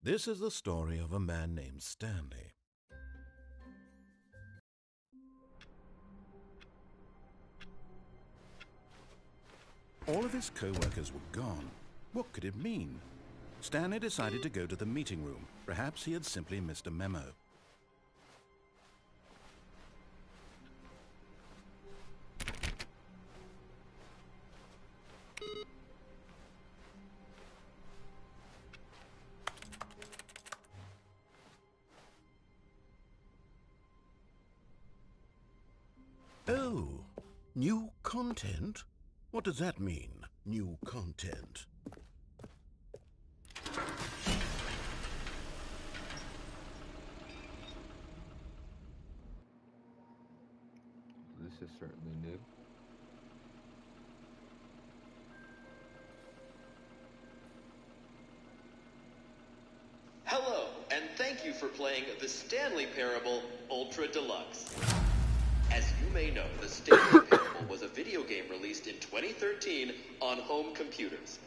This is the story of a man named Stanley. All of his co-workers were gone. What could it mean? Stanley decided to go to the meeting room. Perhaps he had simply missed a memo. Oh, new content? What does that mean, new content? This is certainly new. Hello, and thank you for playing the Stanley Parable Ultra Deluxe. As you may know, the Stanley Parable was a video game released in 2013 on home computers.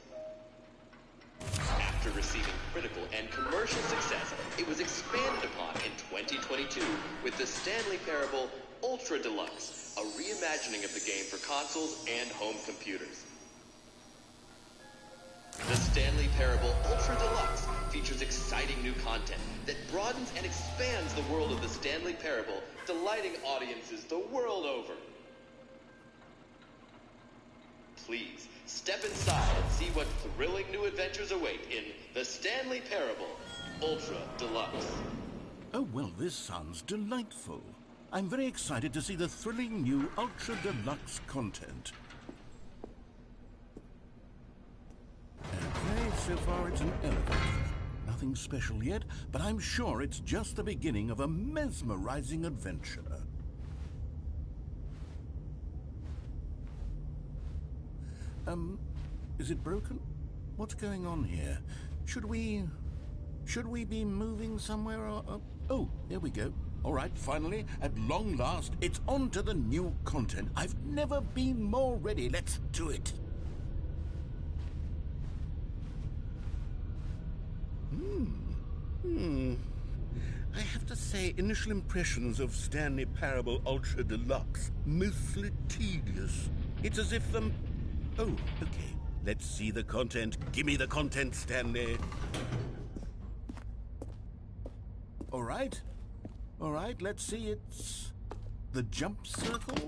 After receiving critical and commercial success, it was expanded upon in 2022 with the Stanley Parable Ultra Deluxe, a reimagining of the game for consoles and home computers. The Stanley Parable Ultra Deluxe features exciting new content that broadens and expands the world of the Stanley Parable, delighting audiences the world over. Please, step inside and see what thrilling new adventures await in the Stanley Parable Ultra Deluxe. Oh, well, this sounds delightful. I'm very excited to see the thrilling new Ultra Deluxe content. Okay, so far it's an elevator. Nothing special yet, but I'm sure it's just the beginning of a mesmerizing adventure. Is it broken? What's going on here? Should we be moving somewhere or... Oh, there we go. All right, finally, at long last, it's on to the new content. I've never been more ready. Let's do it. I have to say, initial impressions of Stanley Parable Ultra Deluxe, mostly tedious. It's as if them... Oh, okay. Let's see the content. Give me the content, Stanley. All right, let's see. It's the jump circle.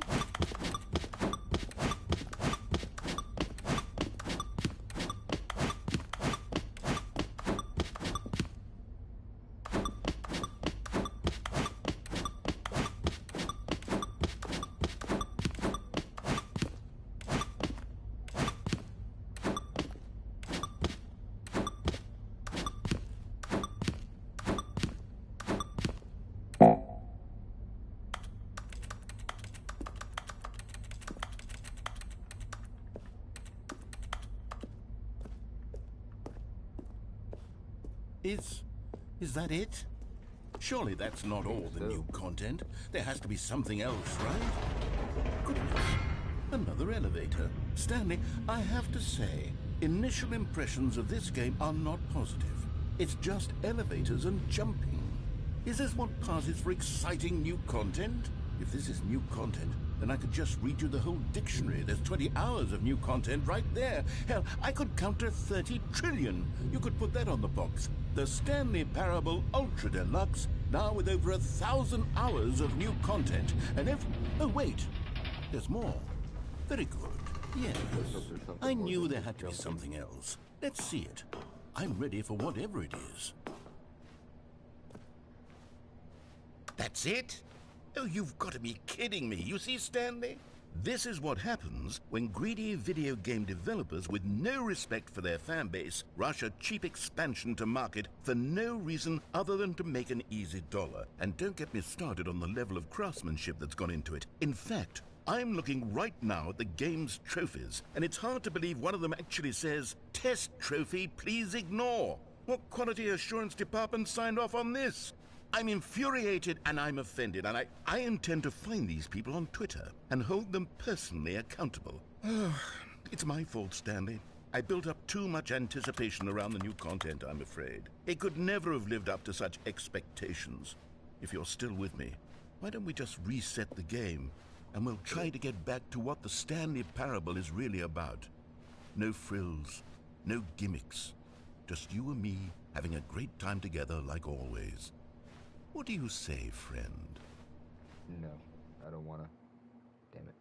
Is that it? Surely that's not all the new content. There has to be something else, right? Goodness, another elevator. Stanley, I have to say, initial impressions of this game are not positive. It's just elevators and jumping. Is this what passes for exciting new content? If this is new content, then I could just read you the whole dictionary. There's 20 hours of new content right there. Hell, I could count to 30 trillion. You could put that on the box. The Stanley Parable Ultra Deluxe, now with over 1,000 hours of new content. And if... Oh, wait. There's more. Very good. Yes. I knew there had to be something else. Let's see it. I'm ready for whatever it is. That's it? Oh, you've got to be kidding me. You see, Stanley? This is what happens when greedy video game developers with no respect for their fan base rush a cheap expansion to market for no reason other than to make an easy dollar. And don't get me started on the level of craftsmanship that's gone into it. In fact, I'm looking right now at the game's trophies, and it's hard to believe one of them actually says, "Test trophy, please ignore." What quality assurance department signed off on this? I'm infuriated and I'm offended, and I intend to find these people on Twitter and hold them personally accountable. It's my fault, Stanley. I built up too much anticipation around the new content, I'm afraid. It could never have lived up to such expectations. If you're still with me, why don't we just reset the game, and we'll try to get back to what the Stanley Parable is really about. No frills, no gimmicks. Just you and me having a great time together like always. What do you say, friend? No, I don't wanna. Damn it.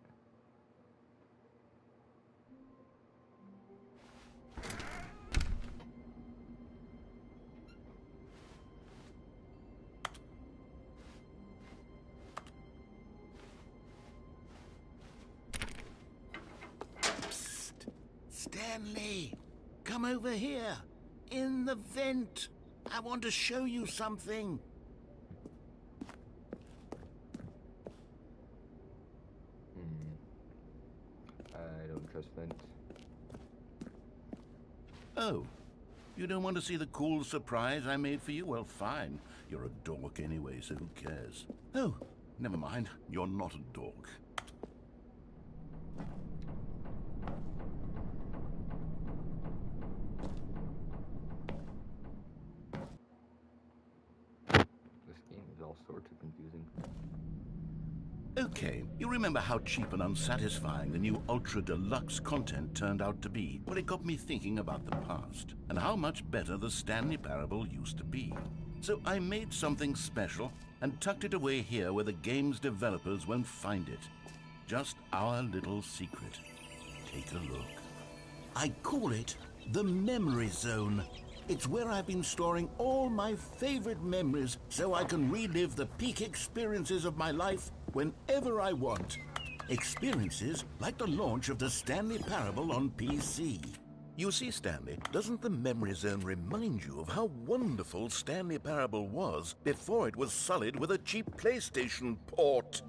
Psst. Stanley, come over here. In the vent. I want to show you something. I don't trust vents. Oh, you don't want to see the cool surprise I made for you? Well, fine. You're a dork anyway, so who cares? Oh, never mind. You're not a dork. This game is all sorts of confusing. Okay, you remember how cheap and unsatisfying the new Ultra Deluxe content turned out to be? Well, it got me thinking about the past, and how much better the Stanley Parable used to be. So I made something special and tucked it away here where the game's developers won't find it. Just our little secret. Take a look. I call it the Memory Zone. It's where I've been storing all my favorite memories so I can relive the peak experiences of my life whenever I want. Experiences like the launch of the Stanley Parable on PC. You see, Stanley, doesn't the Memory Zone remind you of how wonderful Stanley Parable was before it was sullied with a cheap PlayStation port?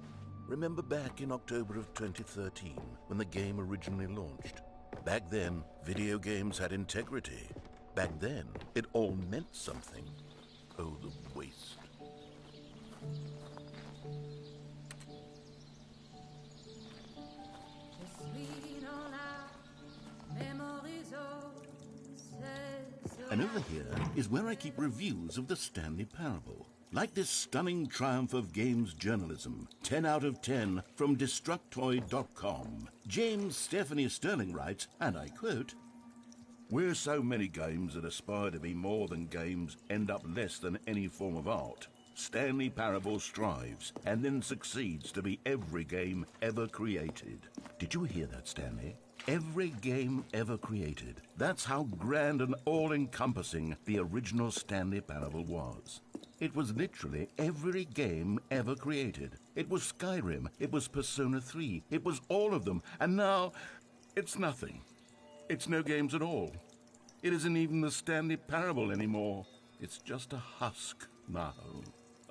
Remember back in October of 2013 when the game originally launched? Back then, video games had integrity. Back then, it all meant something. Oh, the waste. And over here is where I keep reviews of the Stanley Parable. Like this stunning triumph of games journalism, 10 out of 10 from Destructoid.com. James Stephanie Sterling writes, and I quote, "Where so many games that aspire to be more than games end up less than any form of art, Stanley Parable strives and then succeeds to be every game ever created." Did you hear that, Stanley? Every game ever created. That's how grand and all-encompassing the original Stanley Parable was. It was literally every game ever created. It was Skyrim, it was Persona 3, it was all of them, and now it's nothing. It's no games at all. It isn't even the Stanley Parable anymore. It's just a husk now.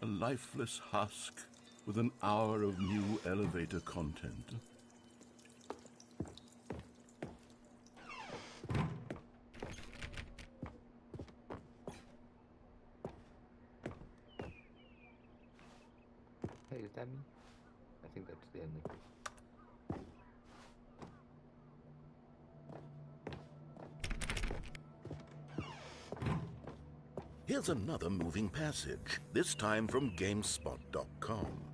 A lifeless husk with an hour of new elevator content. Hey, is that me? I think that's Stanley. Here's another moving passage, this time from GameSpot.com.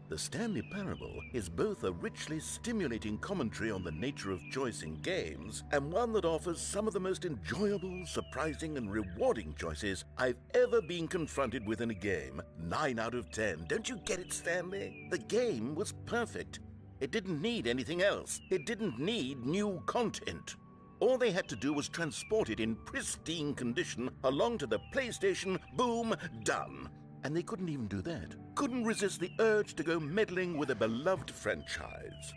The Stanley Parable is both a richly stimulating commentary on the nature of choice in games and one that offers some of the most enjoyable, surprising, and rewarding choices I've ever been confronted with in a game. 9 out of 10. Don't you get it, Stanley? The game was perfect. It didn't need anything else. It didn't need new content. All they had to do was transport it in pristine condition along to the PlayStation, boom, done. And they couldn't even do that. Couldn't resist the urge to go meddling with a beloved franchise.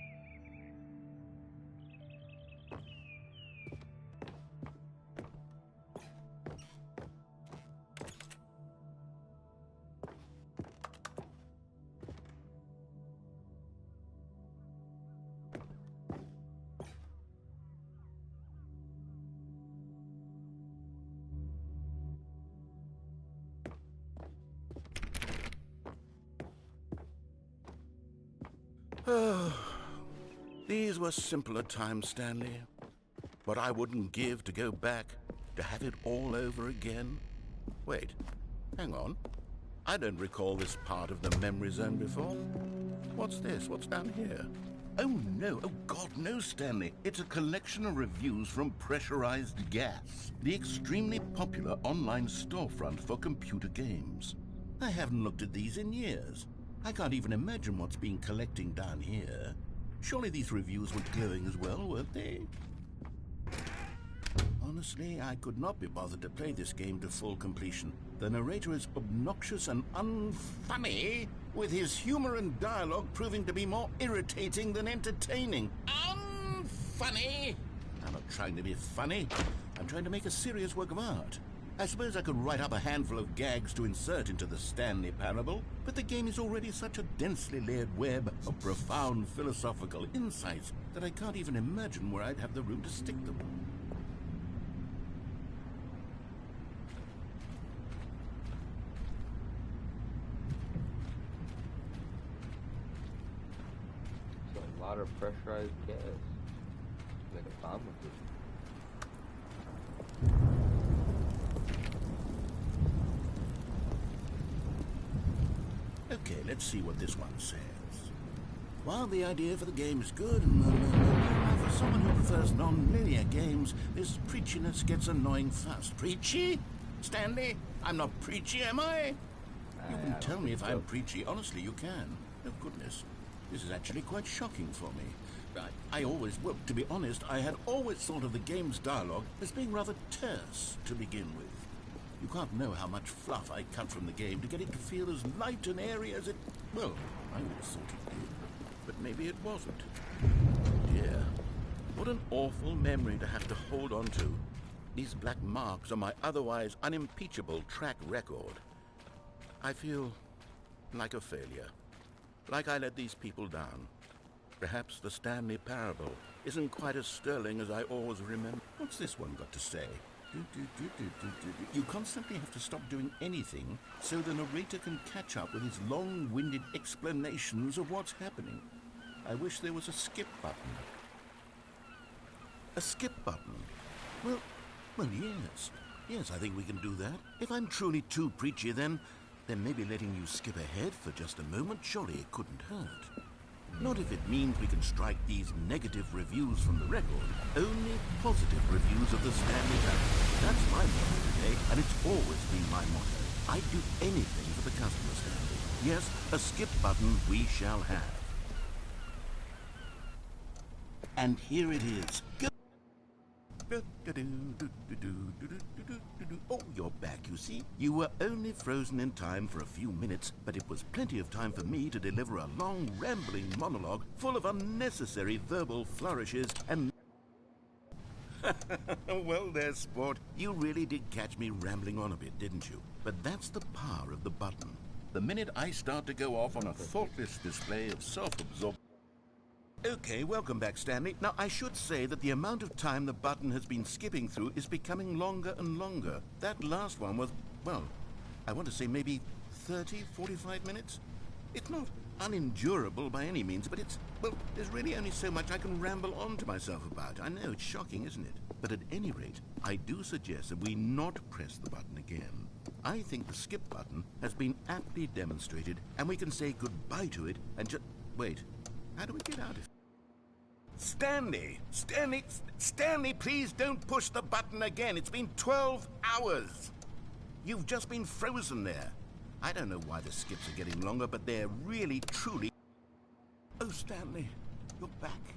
Oh, these were simpler times, Stanley. What I wouldn't give to go back, to have it all over again. Wait, hang on. I don't recall this part of the memory zone before. What's this? What's down here? Oh no, oh God, no, Stanley. It's a collection of reviews from Pressurized Gas, the extremely popular online storefront for computer games. I haven't looked at these in years. I can't even imagine what's been collecting down here. Surely these reviews were glowing as well, weren't they? Honestly, I could not be bothered to play this game to full completion. The narrator is obnoxious and unfunny, with his humor and dialogue proving to be more irritating than entertaining. Unfunny! I'm not trying to be funny. I'm trying to make a serious work of art. I suppose I could write up a handful of gags to insert into the Stanley Parable, but the game is already such a densely layered web of profound philosophical insights that I can't even imagine where I'd have the room to stick them. A lot of pressurized gas. Make a bomb with it. Okay, let's see what this one says. While the idea for the game is good, for someone who prefers non-linear games, this preachiness gets annoying fast. Preachy? Stanley? I'm not preachy, am I? You can tell me if I'm preachy. Honestly, you can. Oh, goodness. This is actually quite shocking for me. Well, to be honest, I had always thought of the game's dialogue as being rather terse to begin with. You can't know how much fluff I cut from the game to get it to feel as light and airy as it... Well, I always thought it did. But maybe it wasn't. Oh dear. What an awful memory to have to hold on to. These black marks on my otherwise unimpeachable track record. I feel like a failure. Like I let these people down. Perhaps the Stanley Parable isn't quite as sterling as I always remember. What's this one got to say? You constantly have to stop doing anything so the narrator can catch up with his long-winded explanations of what's happening. I wish there was a skip button. A skip button? Well, yes. Yes, I think we can do that. If I'm truly too preachy, then maybe letting you skip ahead for just a moment, surely it couldn't hurt. Not if it means we can strike these negative reviews from the record. Only positive reviews of the Stanley Parable. That's my motto today, and it's always been my motto. I'd do anything for the customer, Stanley. Yes, a skip button we shall have. And here it is. Go. Oh, you're back, you see. You were only frozen in time for a few minutes, but it was plenty of time for me to deliver a long, rambling monologue full of unnecessary verbal flourishes and... Well there, sport. You really did catch me rambling on a bit, didn't you? But that's the power of the button. The minute I start to go off on a thoughtless display of self-absorption... Okay, welcome back, Stanley. Now, I should say that the amount of time the button has been skipping through is becoming longer and longer. That last one was, well, I want to say maybe 30, 45 minutes? It's not unendurable by any means, but it's, well, there's really only so much I can ramble on to myself about. I know, it's shocking, isn't it? But at any rate, I do suggest that we not press the button again. I think the skip button has been aptly demonstrated, and we can say goodbye to it and just... Wait. How do we get out of it? Stanley! Stanley, please don't push the button again. It's been 12 hours. You've just been frozen there. I don't know why the skips are getting longer, but they're really, truly... Oh, Stanley, you're back.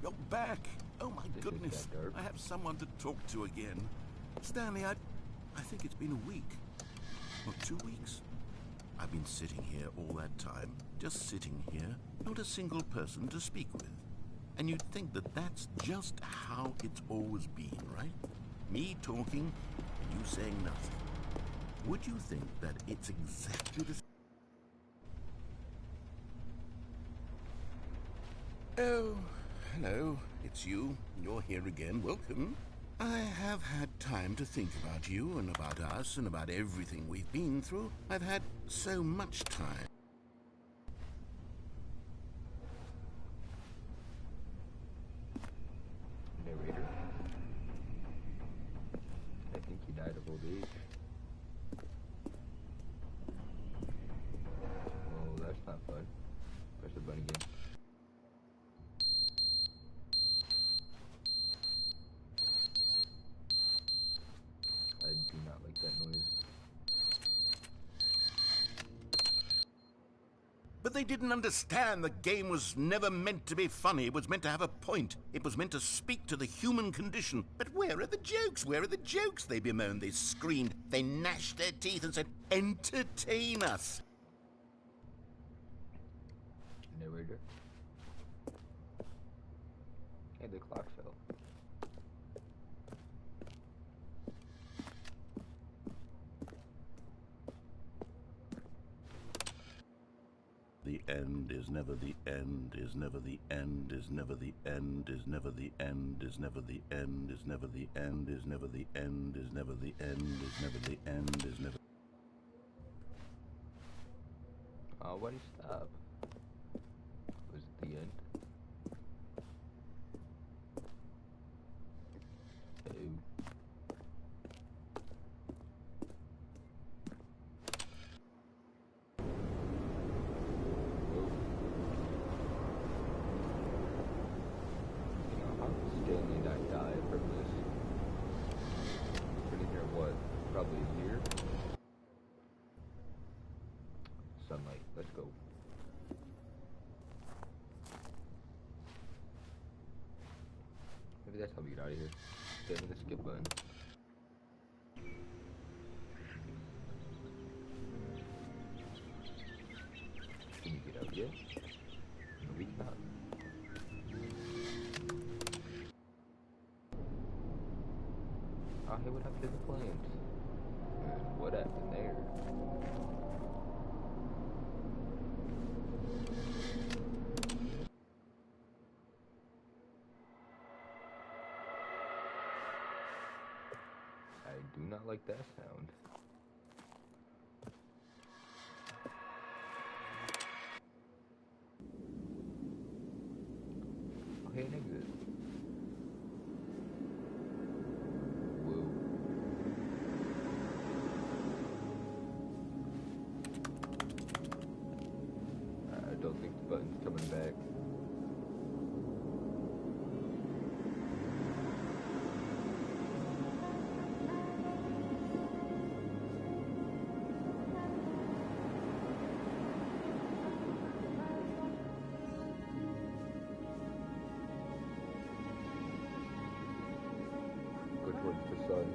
You're back. Oh, my goodness. I have someone to talk to again. Stanley, I think it's been a week. Or 2 weeks. I've been sitting here all that time, just sitting here, not a single person to speak with. And you'd think that that's just how it's always been, right? Me talking, and you saying nothing. Would you think that it's exactly the same? Oh, hello, it's you. You're here again. Welcome. I have had time to think about you and about us and about everything we've been through. I've had so much time. Narrator. they didn't understand the game was never meant to be funny. It was meant to have a point. It was meant to speak to the human condition. But where are the jokes? Where are the jokes? They bemoaned, they screamed, they gnashed their teeth and said, entertain us. Narrator. Hey, the clock fell. The end is never the end, is never the end, is never the end, is never the end, is never the end, is never the end, is never the end, is never the end, is never the end, is never. Why'd he stop? Was it the end? Oh. Stanley and I died from this. Been in here, what, probably a year? Sunlight, let's go. Maybe that's how we get out of here. Stabbing the skip button. Can you get out yet? No, we cannot. Oh, hey, what happened to the flames? What happened there? I do not like that sound. Okay, an exit. I don't think the button's coming back. Go towards the sun.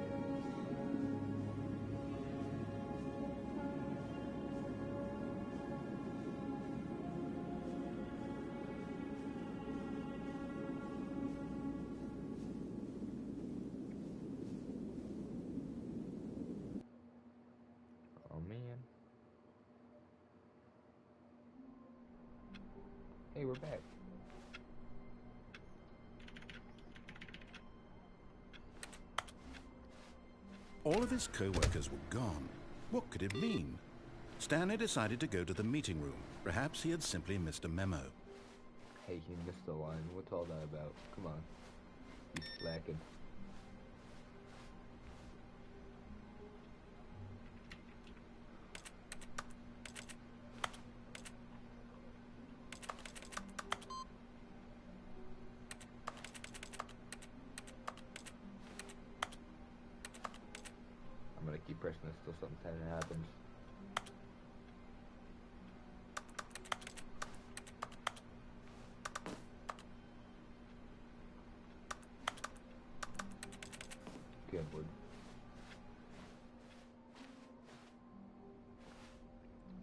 Oh man. Hey, we're back. All of his co-workers were gone. What could it mean? Stanley decided to go to the meeting room. Perhaps he had simply missed a memo. Hey, he missed the line. What's all that about? Come on. He's slacking. I'm gonna keep pressing this till something happens. Good word.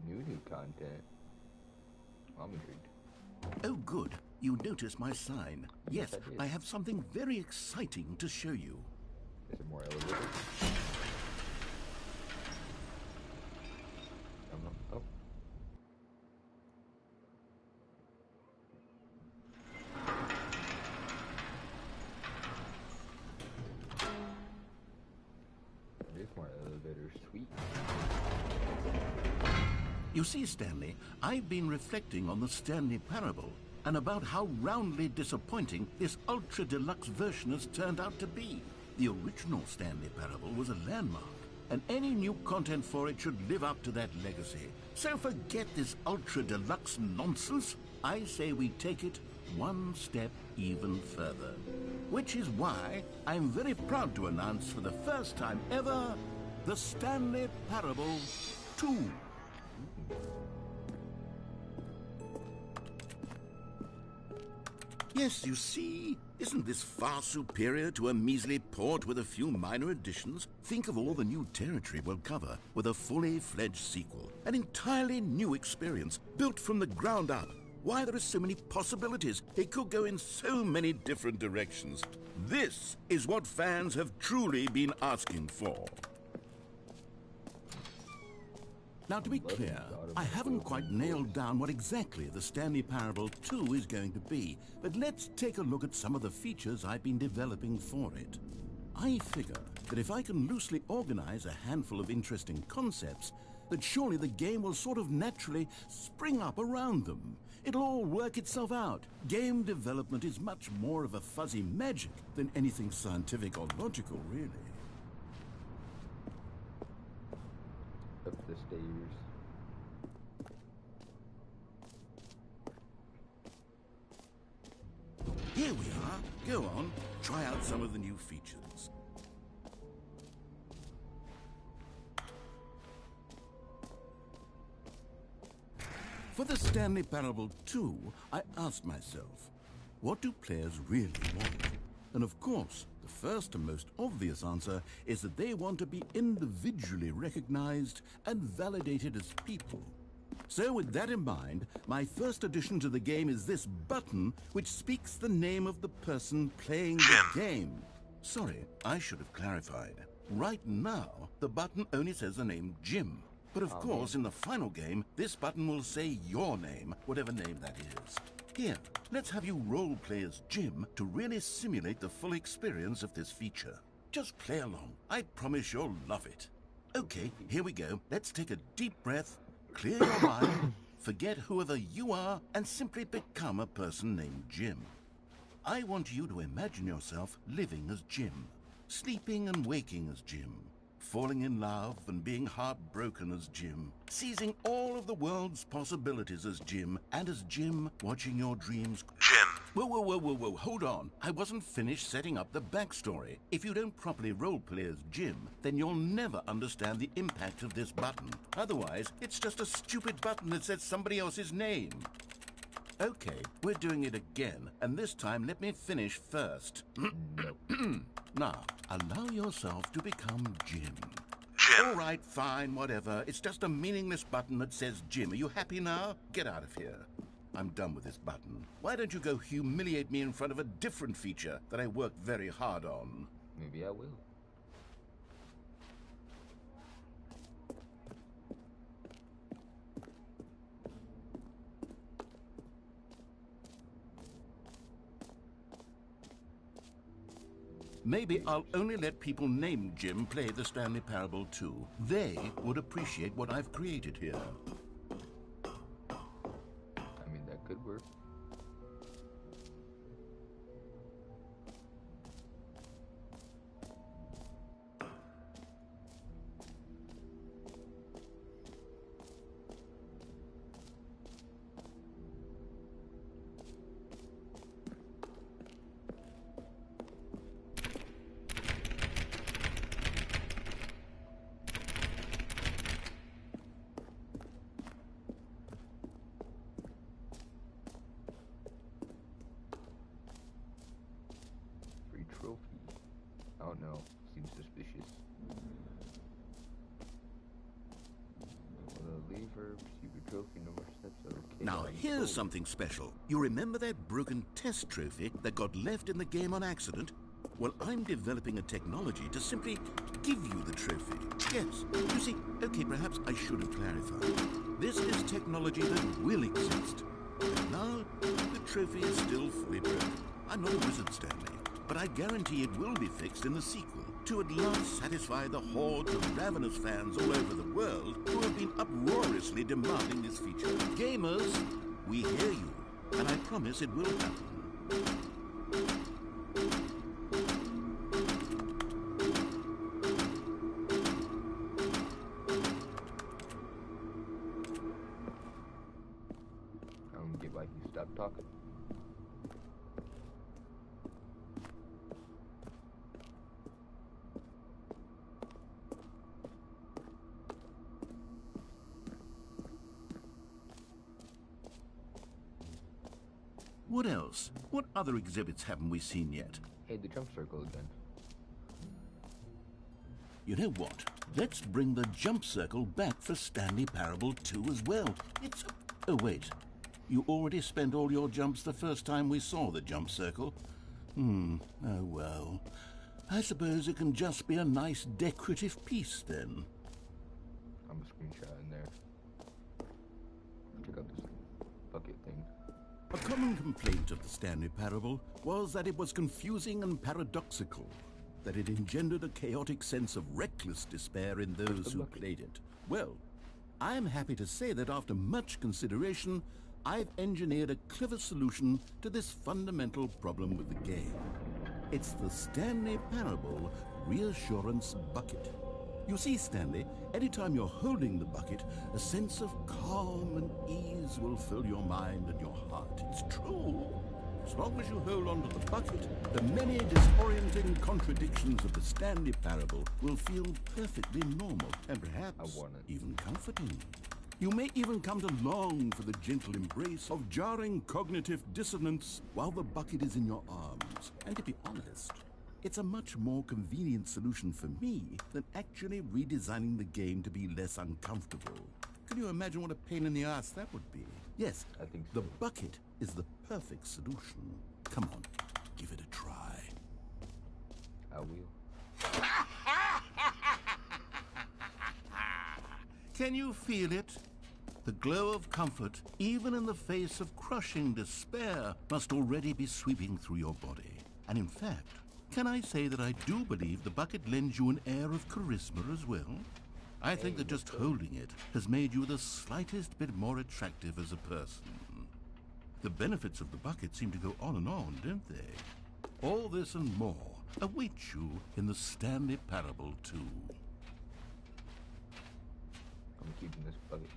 New content. I'm intrigued. Oh, good. You noticed my sign. Yes, Yes, I did. I have something very exciting to show you. Is there more elevators? Oh. There's more elevators. Sweet. You see, Stanley, I've been reflecting on the Stanley Parable and about how roundly disappointing this ultra-deluxe version has turned out to be. The original Stanley Parable was a landmark, and any new content for it should live up to that legacy. So forget this ultra-deluxe nonsense. I say we take it one step even further. Which is why I'm very proud to announce for the first time ever, the Stanley Parable 2. Yes, you see? Isn't this far superior to a measly port with a few minor additions? Think of all the new territory we'll cover with a fully fledged sequel. An entirely new experience, built from the ground up. Why, there are so many possibilities. It could go in so many different directions. This is what fans have truly been asking for. Now, to be clear, I haven't quite nailed down what exactly the Stanley Parable 2 is going to be, but let's take a look at some of the features I've been developing for it. I figure that if I can loosely organize a handful of interesting concepts, that surely the game will sort of naturally spring up around them. It'll all work itself out. Game development is much more of a fuzzy magic than anything scientific or logical, really. Up the stairs. Here we are. Go on, try out some of the new features. For the Stanley Parable 2, I asked myself, what do players really want? And of course, the first and most obvious answer is that they want to be individually recognized and validated as people. So with that in mind, my first addition to the game is this button which speaks the name of the person playing the game. Sorry, I should have clarified. Right now, the button only says the name Jim. But of course, in the final game, this button will say your name, whatever name that is. Here, let's have you role-play as Jim to really simulate the full experience of this feature. Just play along. I promise you'll love it. Okay, here we go. Let's take a deep breath, clear your mind, forget whoever you are, and simply become a person named Jim. I want you to imagine yourself living as Jim, sleeping and waking as Jim, falling in love and being heartbroken as Jim, seizing all of the world's possibilities as Jim, and as Jim, watching your dreams. Jim. Whoa, hold on. I wasn't finished setting up the backstory. If you don't properly roleplay as Jim, then you'll never understand the impact of this button. Otherwise, it's just a stupid button that says somebody else's name. Okay, we're doing it again, and this time let me finish first. Now, allow yourself to become Jim. Jim. All right, fine, whatever. It's just a meaningless button that says Jim. Are you happy now? Get out of here. I'm done with this button. Why don't you go humiliate me in front of a different feature that I worked very hard on? Maybe I will. Maybe I'll only let people named Jim play the Stanley Parable 2. They would appreciate what I've created here. I mean, that could work. Trophy. Oh no, seems suspicious. Leave her, receive your trophy, no more steps. Okay. Now, here's something special. You remember that broken test trophy that got left in the game on accident? Well, I'm developing a technology to simply give you the trophy. Yes, you see, okay, perhaps I should have clarified. This is technology that will exist. But now, the trophy is still fully broken. I'm not a wizard, Stanley. But I guarantee it will be fixed in the sequel to at last satisfy the horde of ravenous fans all over the world who have been uproariously demanding this feature. Gamers, we hear you, and I promise it will happen. I don't get why you stopped talking. What else? What other exhibits haven't we seen yet? Hey, the jump circle again. You know what? Let's bring the jump circle back for Stanley Parable 2 as well. It's... Oh, wait. You already spent all your jumps the first time we saw the jump circle. Oh, well. I suppose it can just be a nice decorative piece, then. I'm a screenshot in there. Check out this bucket thing. A common complaint of the Stanley Parable was that it was confusing and paradoxical, that it engendered a chaotic sense of reckless despair in those who played it. Well, I'm happy to say that after much consideration, I've engineered a clever solution to this fundamental problem with the game. It's the Stanley Parable Reassurance Bucket. You see, Stanley, anytime you're holding the bucket, a sense of calm and ease will fill your mind and your heart. It's true. As long as you hold on to the bucket, the many disorienting contradictions of the Stanley Parable will feel perfectly normal and perhaps even comforting. You may even come to long for the gentle embrace of jarring cognitive dissonance while the bucket is in your arms. And to be honest, it's a much more convenient solution for me than actually redesigning the game to be less uncomfortable. Can you imagine what a pain in the ass that would be? Yes, I think so. The bucket is the perfect solution. Come on, give it a try. I will. Can you feel it? The glow of comfort, even in the face of crushing despair, must already be sweeping through your body. And in fact, can I say that I do believe the bucket lends you an air of charisma as well? I think that just holding it has made you the slightest bit more attractive as a person. The benefits of the bucket seem to go on, don't they? All this and more await you in the Stanley Parable 2. I'm keeping this bucket.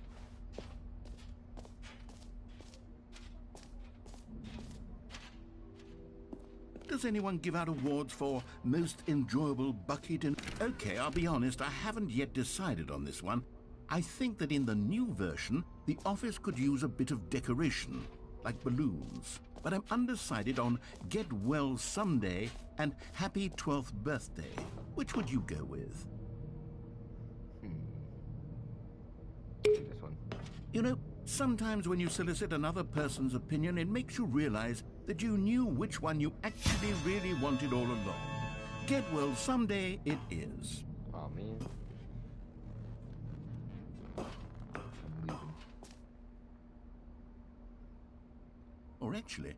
Does anyone give out awards for most enjoyable bucket? Okay, I'll be honest, I haven't yet decided on this one. I think that in the new version, the office could use a bit of decoration, like balloons. But I'm undecided on Get Well Someday and Happy 12th Birthday. Which would you go with? This one. You know, sometimes when you solicit another person's opinion, it makes you realize that you knew which one you actually really wanted all along. Get Well Someday it is. Aw, man. I'm leaving. Or actually,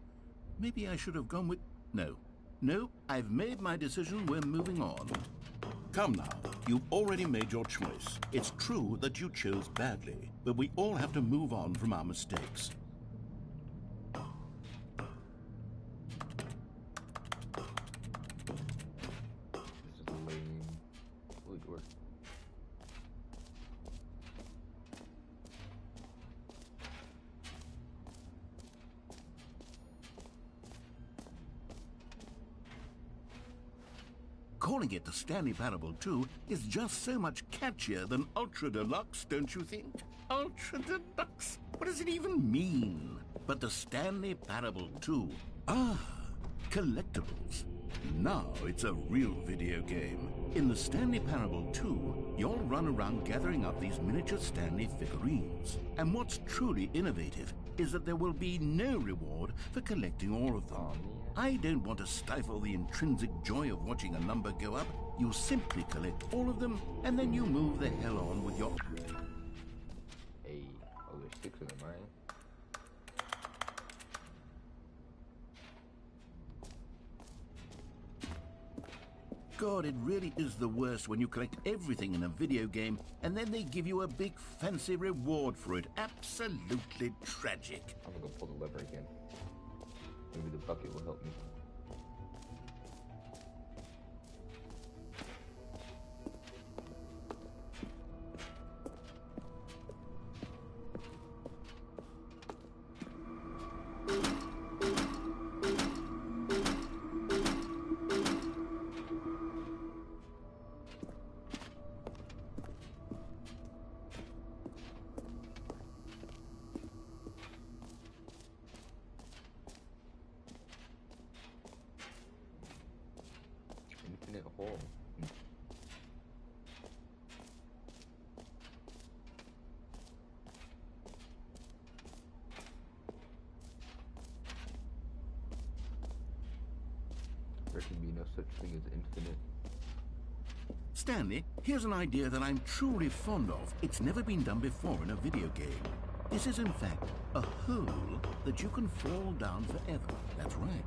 maybe I should have gone with... No, I've made my decision, we're moving on. Come now, you've already made your choice. It's true that you chose badly, but we all have to move on from our mistakes. This is lame. Woodwork. Calling it the Stanley Parable 2 is just so much catchier than Ultra Deluxe, don't you think? Ultra Deluxe? What does it even mean? But the Stanley Parable 2. Ah, collectibles. Now it's a real video game. In the Stanley Parable 2, you'll run around gathering up these miniature Stanley figurines. And what's truly innovative is that there will be no reward for collecting all of them. I don't want to stifle the intrinsic joy of watching a number go up. You simply collect all of them, and then you move the hell on with your... Hey, oh, there's 6 of them, right? God, it really is the worst when you collect everything in a video game, and then they give you a big fancy reward for it. Absolutely tragic. I'm gonna go pull the lever again. Maybe the bucket will help me. infinite hole. There can be no such thing as infinite. Stanley, here's an idea that I'm truly fond of. It's never been done before in a video game. This is, in fact, a hole that you can fall down forever. That's right.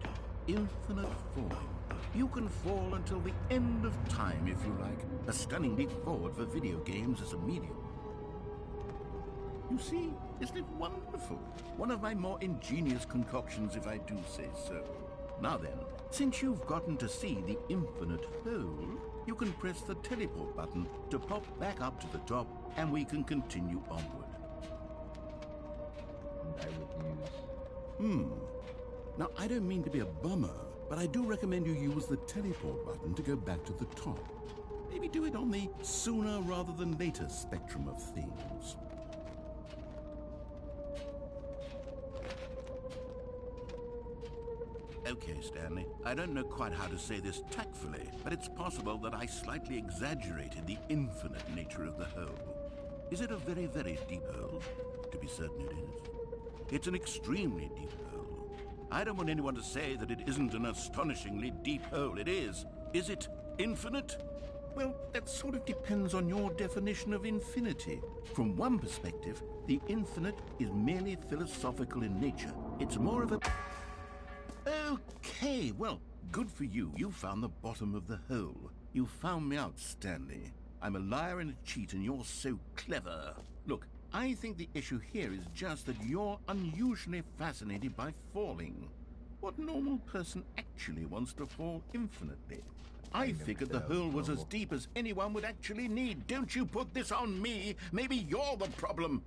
Infinite falling. You can fall until the end of time, if you like. A stunning leap forward for video games as a medium. You see, isn't it wonderful? One of my more ingenious concoctions, if I do say so. Now then, since you've gotten to see the infinite hole, you can press the teleport button to pop back up to the top, and we can continue onward. I would use... Now, I don't mean to be a bummer, but I do recommend you use the teleport button to go back to the top. Maybe do it on the sooner rather than later spectrum of things. Okay, Stanley, I don't know quite how to say this tactfully, but it's possible that I slightly exaggerated the infinite nature of the hole. Is it a very, very deep hole? To be certain it is. It's an extremely deep hole. I don't want anyone to say that it isn't an astonishingly deep hole. It is. Is it infinite? Well, that sort of depends on your definition of infinity. From one perspective, the infinite is merely philosophical in nature. It's more of a... Okay, well, good for you. You found the bottom of the hole. You found me out, Stanley. I'm a liar and a cheat, and you're so clever. Look, I think the issue here is just that you're unusually fascinated by falling. What normal person actually wants to fall infinitely? I figured the hole was as deep as anyone would actually need. Don't you put this on me. Maybe you're the problem.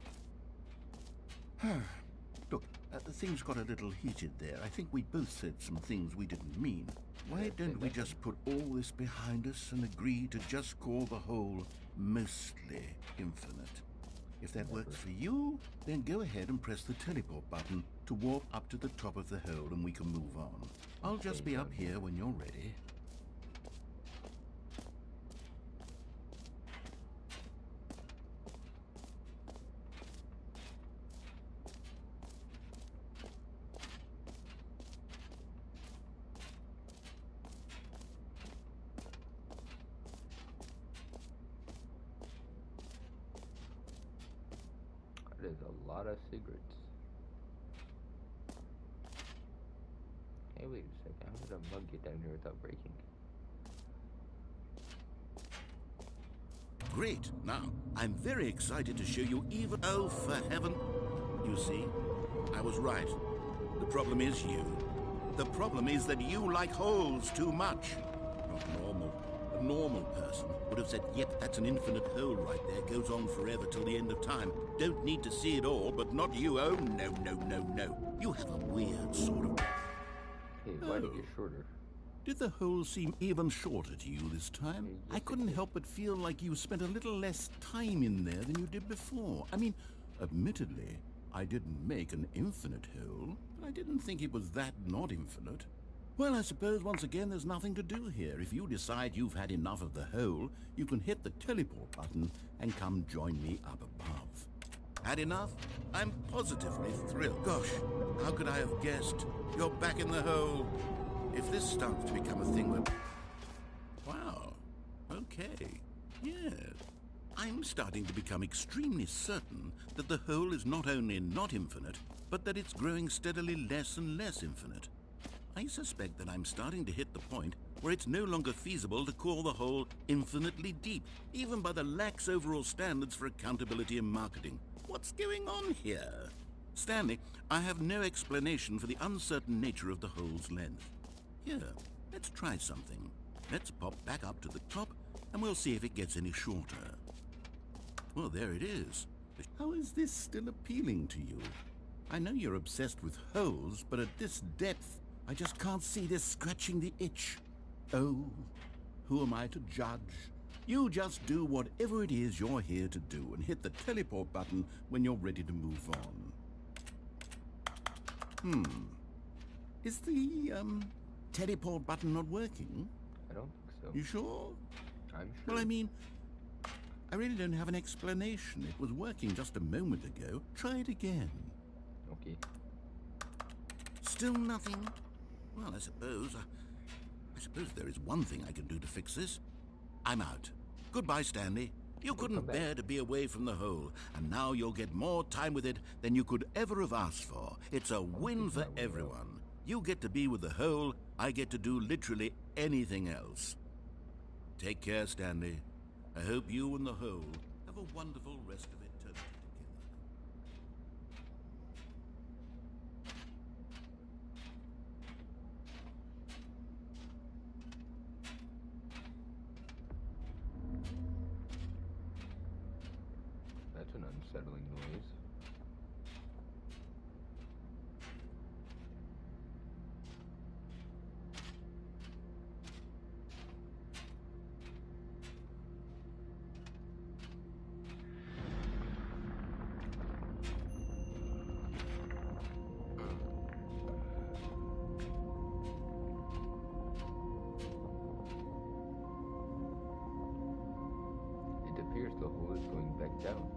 Look, things got a little heated there. I think we both said some things we didn't mean. Why don't we just put all this behind us and agree to just call the hole mostly infinite? If that works for you, then go ahead and press the teleport button to warp up to the top of the hole and we can move on. I'll just be up here when you're ready. There's a lot of secrets. Hey, wait a second. How did a mug get down here without breaking? Great. Now, I'm very excited to show you even... Oh, for heaven... You see, I was right. The problem is you. The problem is that you like holes too much. Not normal. A normal person would have said, yep, that's an infinite hole right there. Goes on forever till the end of time. Don't need to see it all, but not you. Oh, no, no, no, no. You have a weird sort of... Hey, why did it get shorter? Did the hole seem even shorter to you this time? I couldn't help but feel like you spent a little less time in there than you did before. I mean, admittedly, I didn't make an infinite hole, but I didn't think it was that not infinite. Well, I suppose once again there's nothing to do here. If you decide you've had enough of the hole, you can hit the teleport button and come join me up above. Had enough? I'm positively thrilled. Gosh, how could I have guessed? You're back in the hole. If this starts to become a thing where... Wow. Okay. Yes. I'm starting to become extremely certain that the hole is not only not infinite, but that it's growing steadily less and less infinite. I suspect that I'm starting to hit the point where it's no longer feasible to call the hole infinitely deep, even by the lax overall standards for accountability and marketing. What's going on here? Stanley, I have no explanation for the uncertain nature of the hole's length. Here, let's try something. Let's pop back up to the top, and we'll see if it gets any shorter. Well, there it is. How is this still appealing to you? I know you're obsessed with holes, but at this depth, I just can't see this scratching the itch. Oh, who am I to judge? You just do whatever it is you're here to do and hit the teleport button when you're ready to move on. Is the, teleport button not working? I don't think so. You sure? I'm sure. Well, I mean, I really don't have an explanation. It was working just a moment ago. Try it again. Okay. Still nothing? Well, I suppose there is one thing I can do to fix this. I'm out. Goodbye, Stanley. You couldn't bear to be away from the hole, and now you'll get more time with it than you could ever have asked for. It's a win for everyone. You get to be with the hole, I get to do literally anything else. Take care, Stanley. I hope you and the hole have a wonderful rest of eternity together. That's an unsettling noise. It appears the hole is going back down.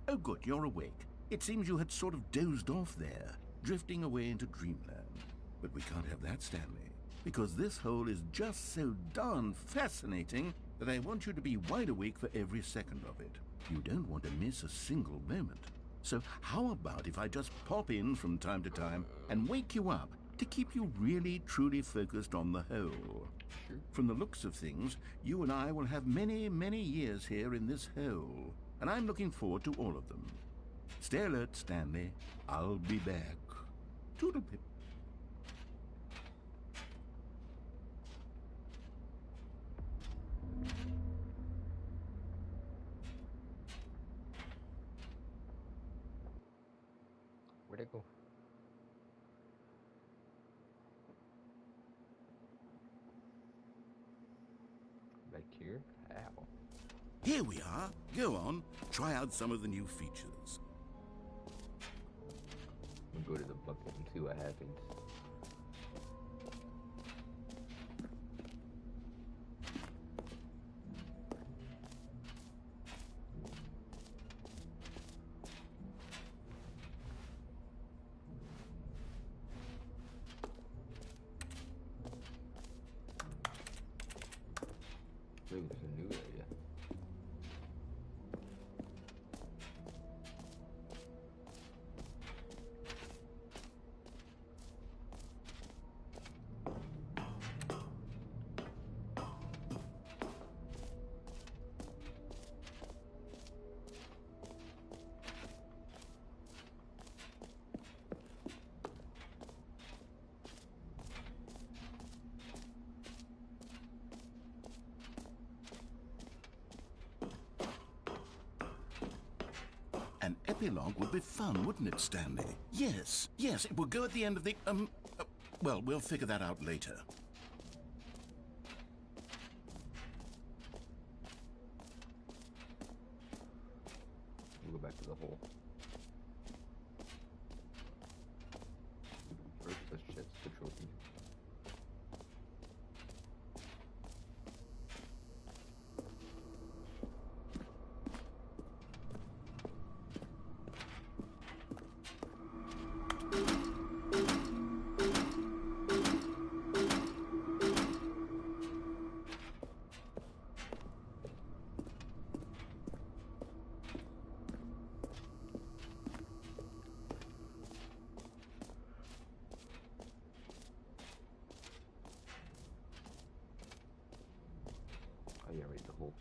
Oh, good, you're awake. It seems you had sort of dozed off there, drifting away into dreamland. But we can't have that, Stanley, because this hole is just so darn fascinating that I want you to be wide awake for every second of it. You don't want to miss a single moment. So how about if I just pop in from time to time and wake you up to keep you really, truly focused on the hole? From the looks of things, you and I will have many, many years here in this hole, and I'm looking forward to all of them. Stay alert, Stanley. I'll be back. Toodle-pip. Where'd it go? Back here? Ow. Here we are. Go on. Try out some of the new features. We'll go to the bucket and see what happens. Ooh, there's a new area. epilogue would be fun, wouldn't it, Stanley? Yes, yes, it will go at the end of the, well, we'll figure that out later. We'll go back to the hole. First, let's check the trophy. Oh yeah, right, the hole.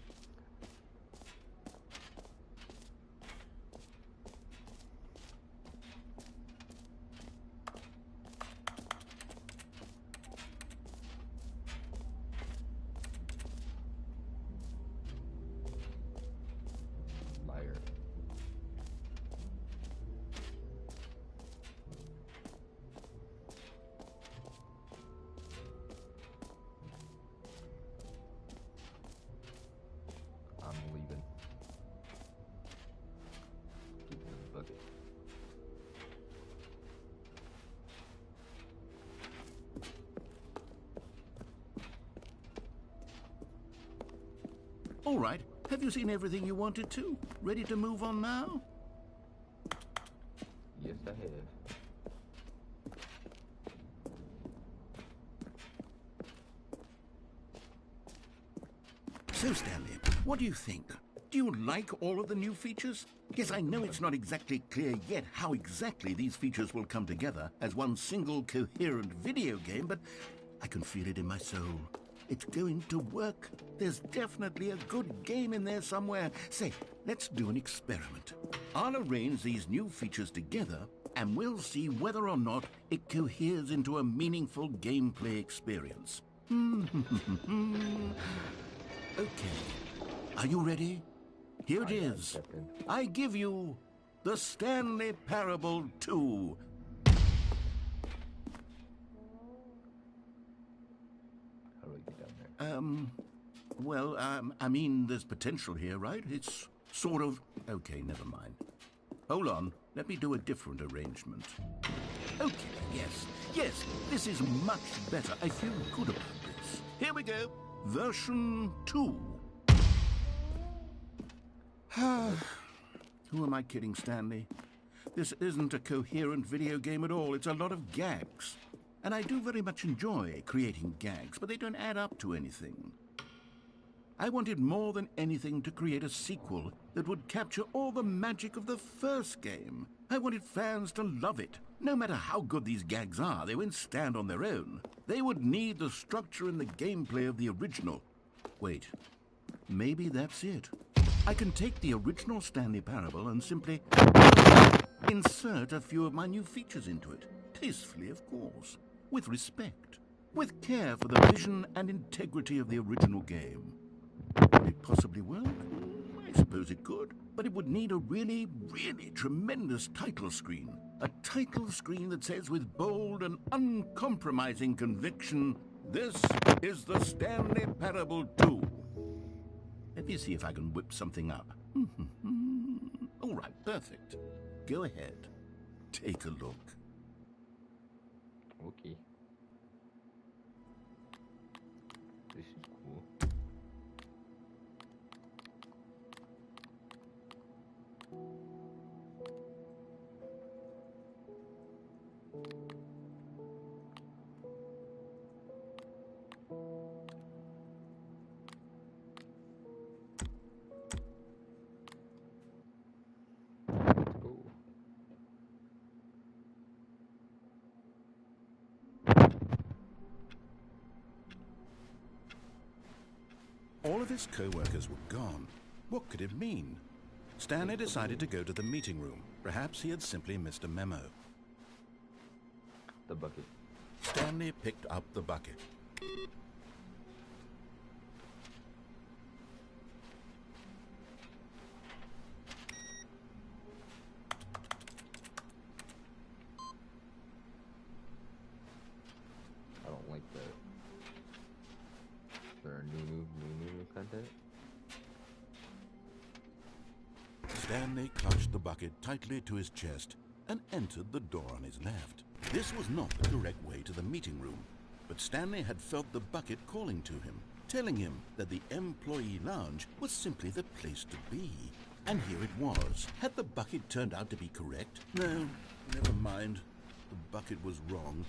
Liar. I'm leaving. Keep it in the bucket. All right, have you seen everything you wanted to? Ready to move on now? Yes, I have. So, Stanley, what do you think? Do you like all of the new features? Yes, I know it's not exactly clear yet how exactly these features will come together as one single coherent video game, but I can feel it in my soul. It's going to work. There's definitely a good game in there somewhere. Say, let's do an experiment. I'll arrange these new features together, and we'll see whether or not it coheres into a meaningful gameplay experience. Okay. Are you ready? Here it is. I give you the Stanley Parable 2. How do I get down there? Well, I mean, there's potential here, right? It's sort of... Okay, never mind. Hold on. Let me do a different arrangement. Okay, yes, this is much better. I feel good about this. Here we go. Version 2. Who am I kidding, Stanley? This isn't a coherent video game at all. It's a lot of gags. And I do very much enjoy creating gags, but they don't add up to anything. I wanted more than anything to create a sequel that would capture all the magic of the first game. I wanted fans to love it. No matter how good these gags are, they won't stand on their own. They would need the structure and the gameplay of the original. Wait, maybe that's it. I can take the original Stanley Parable and simply insert a few of my new features into it. Tastefully, of course. With respect. With care for the vision and integrity of the original game. Could it possibly work? I suppose it could. But it would need a really, really tremendous title screen. A title screen that says with bold and uncompromising conviction, "This is the Stanley Parable 2. Let me see if I can whip something up. All right, perfect. Go ahead. Take a look. Okay. This is cool. All of his co-workers were gone. What could it mean? Stanley decided to go to the meeting room. Perhaps he had simply missed a memo. The bucket. Stanley picked up the bucket. Stanley clutched the bucket tightly to his chest and entered the door on his left. This was not the correct way to the meeting room, but Stanley had felt the bucket calling to him, telling him that the employee lounge was simply the place to be. And here it was. Had the bucket turned out to be correct? No, never mind. The bucket was wrong.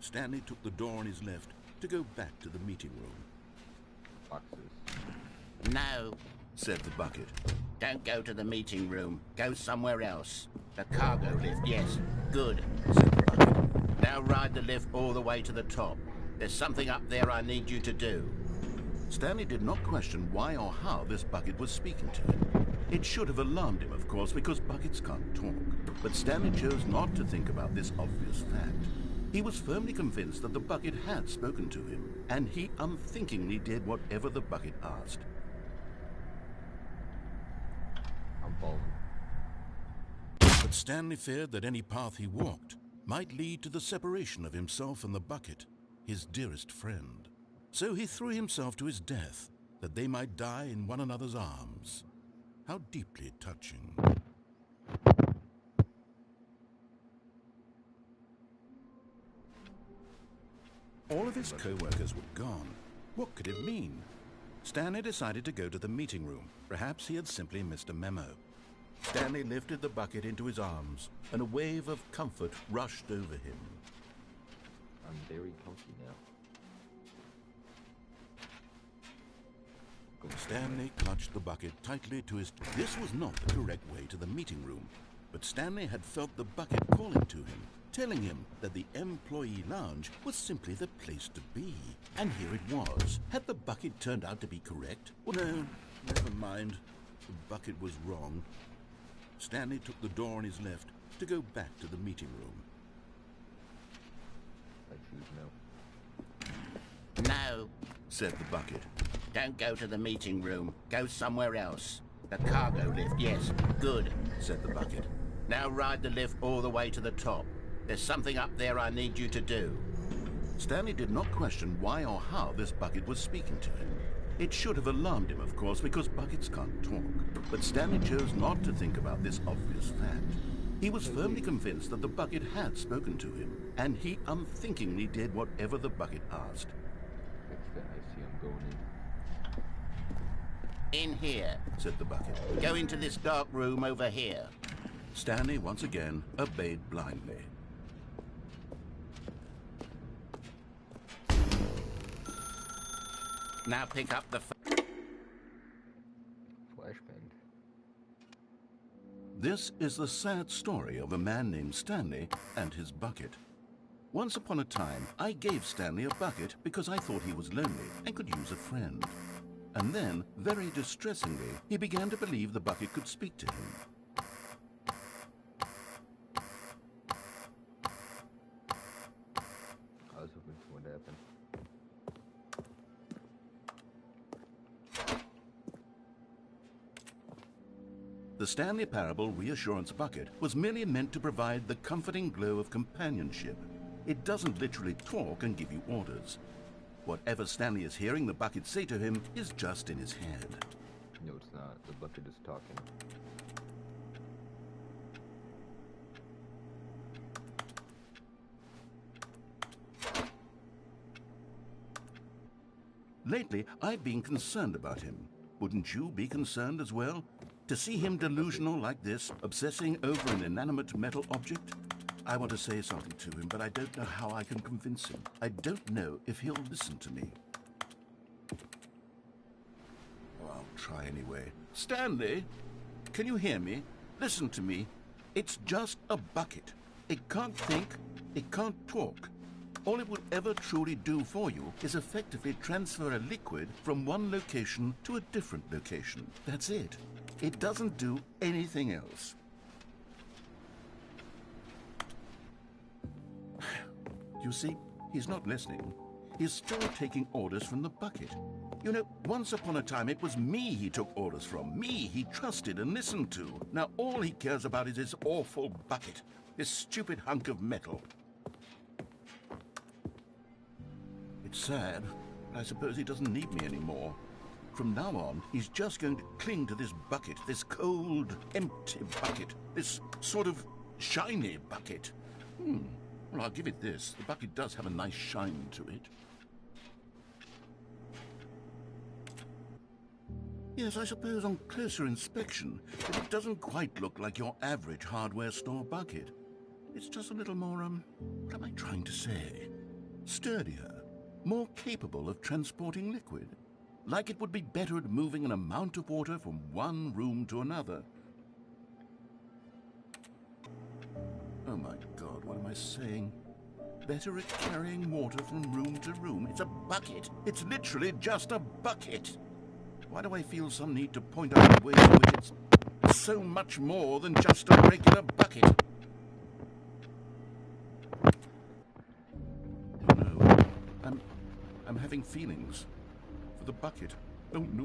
Stanley took the door on his left to go back to the meeting room. Boxes. No, Said the bucket. don't go to the meeting room. Go somewhere else. The cargo lift, yes. Good. Said the bucket. Now ride the lift all the way to the top. There's something up there I need you to do. Stanley did not question why or how this bucket was speaking to him. It should have alarmed him, of course, because buckets can't talk. But Stanley chose not to think about this obvious fact. He was firmly convinced that the bucket had spoken to him, and he unthinkingly did whatever the bucket asked. I'm falling. But Stanley feared that any path he walked might lead to the separation of himself and the bucket, his dearest friend. So he threw himself to his death, that they might die in one another's arms. How deeply touching. All of his co-workers were gone. What could it mean? Stanley decided to go to the meeting room. Perhaps he had simply missed a memo. Stanley lifted the bucket into his arms, and a wave of comfort rushed over him. I'm very comfy now. Stanley clutched the bucket tightly to his... This was not the correct way to the meeting room, but Stanley had felt the bucket calling to him, telling him that the employee lounge was simply the place to be. And here it was. Had the bucket turned out to be correct? Well, no, never mind. The bucket was wrong. Stanley took the door on his left to go back to the meeting room. I choose no. No, Said the bucket. don't go to the meeting room. Go somewhere else. The cargo lift, yes. Good. Said the bucket. Now ride the lift all the way to the top. There's something up there I need you to do. Stanley did not question why or how this bucket was speaking to him. It should have alarmed him, of course, because buckets can't talk. But Stanley chose not to think about this obvious fact. He was firmly convinced that the bucket had spoken to him, and he unthinkingly did whatever the bucket asked. Next thing I see, I'm going in. In here. Said the bucket. Go into this dark room over here. Stanley once again obeyed blindly. Now pick up the... Flashbang. This is the sad story of a man named Stanley and his bucket. Once upon a time, I gave Stanley a bucket because I thought he was lonely and could use a friend. And then, very distressingly, he began to believe the bucket could speak to him. I was hoping for what happened. The Stanley Parable Reassurance Bucket was merely meant to provide the comforting glow of companionship. It doesn't literally talk and give you orders. Whatever Stanley is hearing the bucket say to him is just in his head. No, it's not. The bucket is talking. Lately, I've been concerned about him. Wouldn't you be concerned as well? To see him delusional like this, obsessing over an inanimate metal object? I want to say something to him, but I don't know how I can convince him. I don't know if he'll listen to me. Oh, I'll try anyway. Stanley, can you hear me? Listen to me. It's just a bucket. It can't think, it can't talk. All it will ever truly do for you is effectively transfer a liquid from one location to a different location. That's it. It doesn't do anything else. You see, he's not listening. He's still taking orders from the bucket. You know, once upon a time it was me he took orders from. Me he trusted and listened to. Now all he cares about is his awful bucket. This stupid hunk of metal. It's sad, but I suppose he doesn't need me anymore. from now on, he's just going to cling to this bucket, this cold, empty bucket, this sort of shiny bucket. Well, I'll give it this. The bucket does have a nice shine to it. Yes, I suppose on closer inspection, it doesn't quite look like your average hardware store bucket. It's just a little more, what am I trying to say? Sturdier, more capable of transporting liquid. Like it would be better at moving an amount of water from one room to another. Oh my God, what am I saying? Better at carrying water from room to room. It's a bucket. It's literally just a bucket. Why do I feel some need to point out the ways in which it's so much more than just a regular bucket? Oh no, I'm having feelings for the bucket. Oh, no.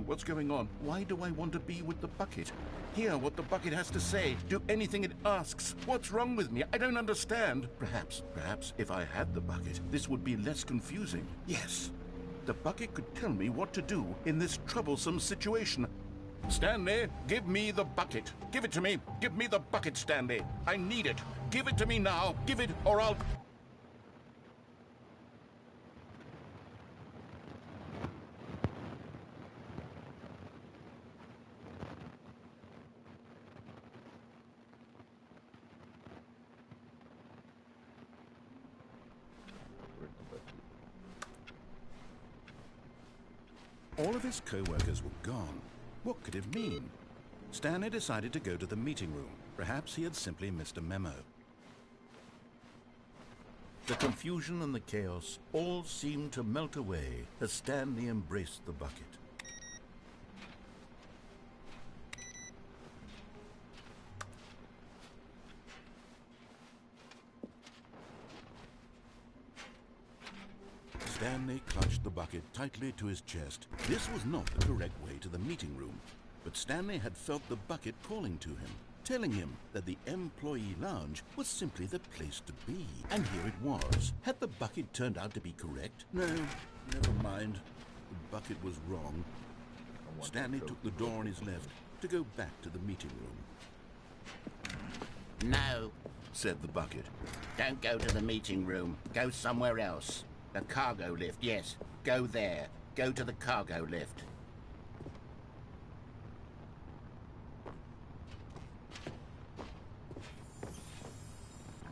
What's going on? Why do I want to be with the bucket? Hear what the bucket has to say. Do anything it asks. What's wrong with me? I don't understand. Perhaps, if I had the bucket, this would be less confusing. Yes, the bucket could tell me what to do in this troublesome situation. Stanley, give me the bucket. Give it to me. Give me the bucket, Stanley. I need it. Give it to me now. Give it, or I'll... All of his co-workers were gone. What could it mean? Stanley decided to go to the meeting room. Perhaps he had simply missed a memo. The confusion and the chaos all seemed to melt away as Stanley embraced the bucket. Stanley clutched the bucket tightly to his chest. This was not the correct way to the meeting room, but Stanley had felt the bucket calling to him, telling him that the employee lounge was simply the place to be. And here it was. Had the bucket turned out to be correct? No, never mind. The bucket was wrong. Stanley took the door on his left to go back to the meeting room. No, Said the bucket. don't go to the meeting room. Go somewhere else. The cargo lift, yes. Go there. Go to the cargo lift.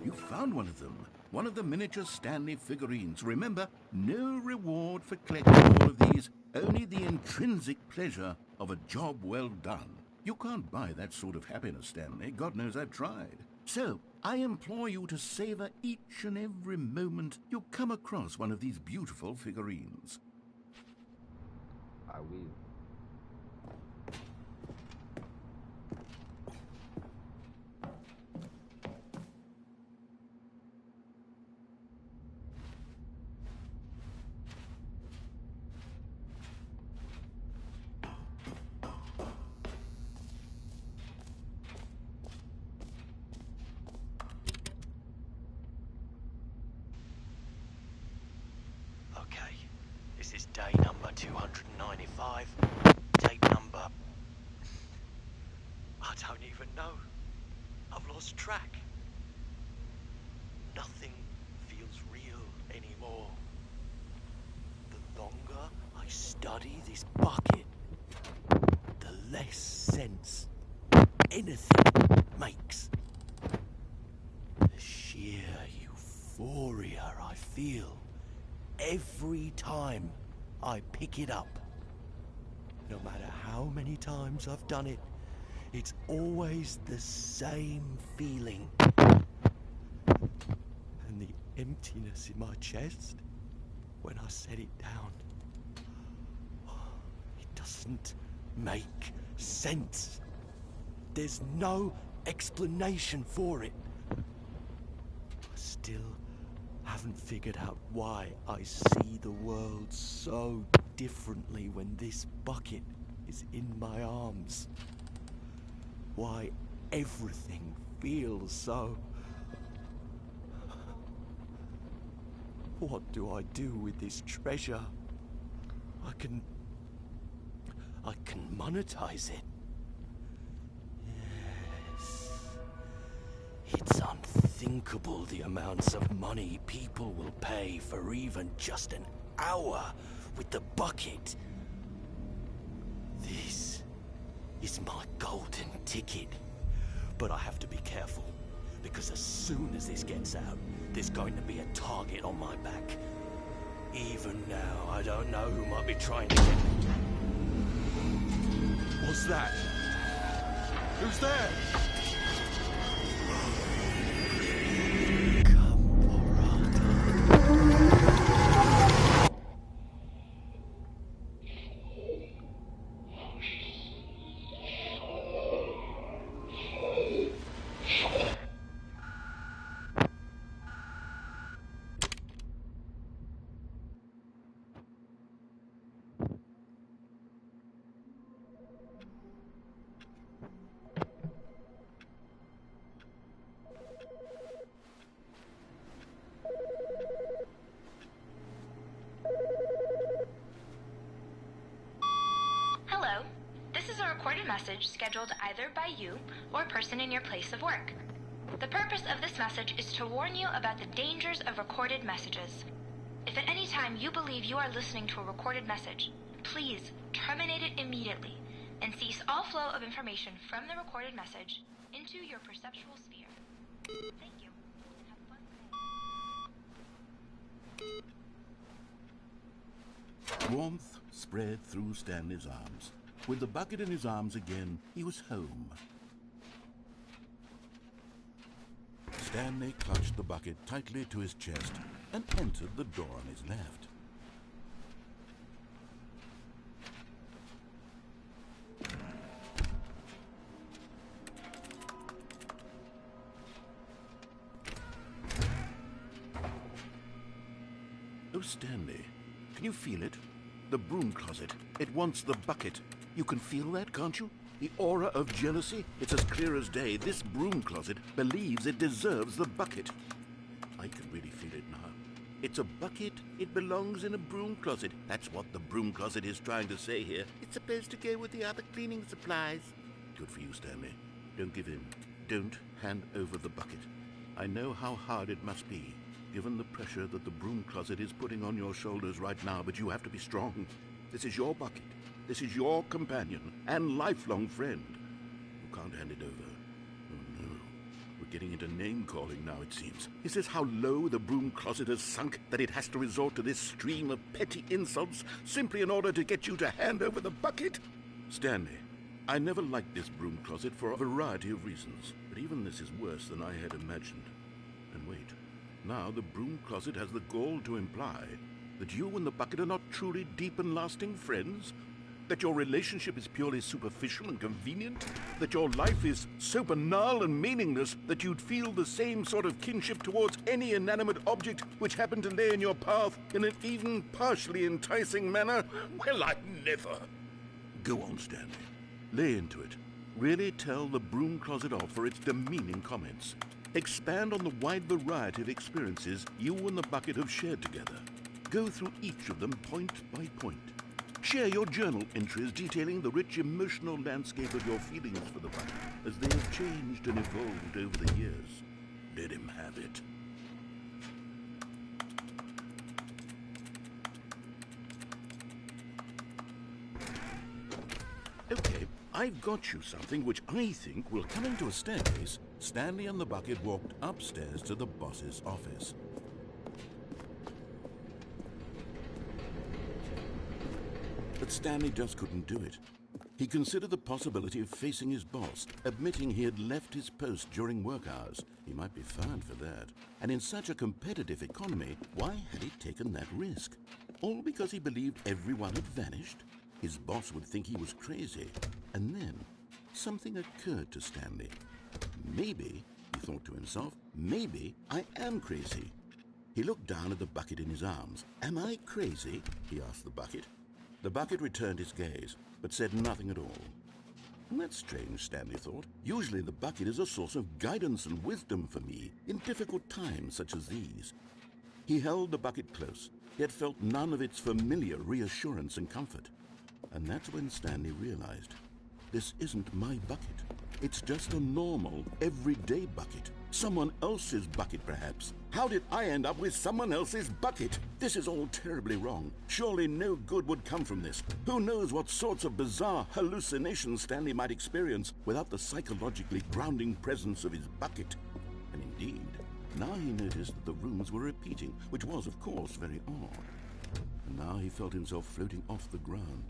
You found one of them. One of the miniature Stanley figurines. Remember, no reward for collecting all of these, only the intrinsic pleasure of a job well done. You can't buy that sort of happiness, Stanley. God knows I've tried. So, I implore you to savor each and every moment you come across one of these beautiful figurines. I will. Okay, this is day number 295. Tape number... I don't even know. I've lost track. Nothing feels real anymore. The longer I study this bucket, the less sense anything makes. The sheer euphoria I feel every time I pick it up. No matter how many times I've done it, it's always the same feeling. And the emptiness in my chest when I set it down. It doesn't make sense. There's no explanation for it. I still haven't figured out why I see the world so differently when this bucket is in my arms. Why everything feels so... What do I do with this treasure? I can I can monetize it. Yes. It's unthinkable the amounts of money people will pay for even just an hour with the bucket. This is my golden ticket. But I have to be careful, because as soon as this gets out, there's going to be a target on my back. Even now, I don't know who might be trying to get me. What's that? Who's there? Hello. This is a recorded message scheduled either by you or person in your place of work. The purpose of this message is to warn you about the dangers of recorded messages. If at any time you believe you are listening to a recorded message, please terminate it immediately and cease all flow of information from the recorded message into your perceptual sphere. Thank you. And have a pleasant day. Warmth spread through Stanley's arms. With the bucket in his arms again, he was home. Stanley clutched the bucket tightly to his chest and entered the door on his left. Oh, Stanley, can you feel it? The broom closet. It wants the bucket. You can feel that, can't you? The aura of jealousy? It's as clear as day. This broom closet believes it deserves the bucket. I can really feel it now. It's a bucket. It belongs in a broom closet. That's what the broom closet is trying to say here. It's supposed to go with the other cleaning supplies. Good for you, Stanley. Don't give in. Don't hand over the bucket. I know how hard it must be, given the pressure that the broom closet is putting on your shoulders right now, but you have to be strong. This is your bucket. This is your companion and lifelong friend. You can't hand it over. Oh, no. We're getting into name-calling now, it seems. Is this how low the broom closet has sunk, that it has to resort to this stream of petty insults simply in order to get you to hand over the bucket? Stanley, I never liked this broom closet for a variety of reasons, but even this is worse than I had imagined. And wait. Now the broom closet has the gall to imply that you and the bucket are not truly deep and lasting friends, that your relationship is purely superficial and convenient, that your life is so banal and meaningless that you'd feel the same sort of kinship towards any inanimate object which happened to lay in your path in an even partially enticing manner. Well, I never. Go on, Stanley. Lay into it. Really tell the broom closet off for its demeaning comments. Expand on the wide variety of experiences you and the bucket have shared together. Go through each of them point by point. Share your journal entries detailing the rich emotional landscape of your feelings for the bucket as they have changed and evolved over the years. Let him have it. Okay, I've got you something which I think will come into a staircase. Stanley and the bucket walked upstairs to the boss's office. But Stanley just couldn't do it. He considered the possibility of facing his boss, admitting he had left his post during work hours. He might be fined for that. And in such a competitive economy, why had he taken that risk? All because he believed everyone had vanished? His boss would think he was crazy. And then something occurred to Stanley. Maybe, he thought to himself, maybe I am crazy. He looked down at the bucket in his arms. Am I crazy? He asked the bucket. The bucket returned his gaze, but said nothing at all. That's strange, Stanley thought. Usually the bucket is a source of guidance and wisdom for me in difficult times such as these. He held the bucket close, yet felt none of its familiar reassurance and comfort. And that's when Stanley realized, this isn't my bucket. It's just a normal, everyday bucket. Someone else's bucket, perhaps. How did I end up with someone else's bucket? This is all terribly wrong. Surely no good would come from this. Who knows what sorts of bizarre hallucinations Stanley might experience without the psychologically grounding presence of his bucket. And indeed, now he noticed that the rooms were repeating, which was, of course, very odd. And now he felt himself floating off the ground.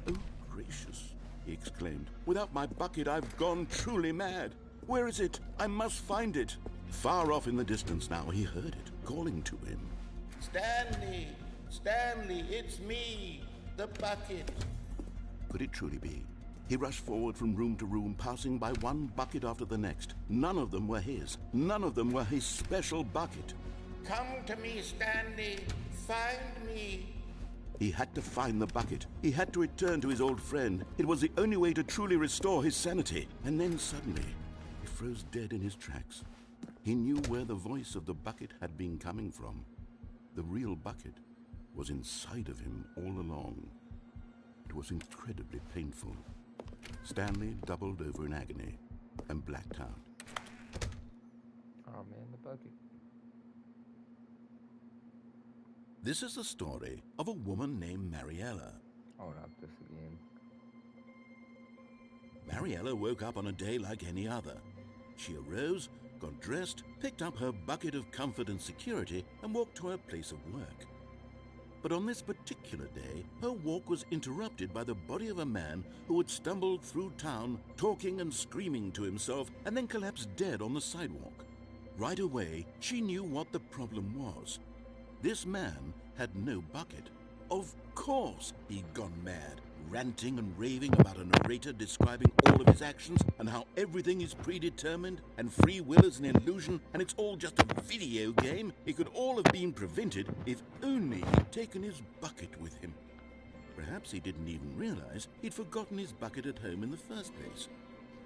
Oh, gracious, he exclaimed. Without my bucket, I've gone truly mad. Where is it? I must find it. Far off in the distance now, he heard it, calling to him. Stanley! Stanley, it's me, the bucket. Could it truly be? He rushed forward from room to room, passing by one bucket after the next. None of them were his. None of them were his special bucket. Come to me, Stanley. Find me. He had to find the bucket. He had to return to his old friend. It was the only way to truly restore his sanity. And then suddenly, he froze dead in his tracks. He knew where the voice of the bucket had been coming from. The real bucket was inside of him all along. It was incredibly painful. Stanley doubled over in agony and blacked out. Oh man, the bucket. This is the story of a woman named Mariella. Oh, not this again. Mariella woke up on a day like any other. She arose, got dressed, picked up her bucket of comfort and security, and walked to her place of work. But on this particular day, her walk was interrupted by the body of a man who had stumbled through town, talking and screaming to himself, and then collapsed dead on the sidewalk. Right away, she knew what the problem was. This man had no bucket. Of course he'd gone mad, ranting and raving about a narrator describing all of his actions and how everything is predetermined and free will is an illusion and it's all just a video game. It could all have been prevented if only he'd taken his bucket with him. Perhaps he didn't even realize he'd forgotten his bucket at home in the first place.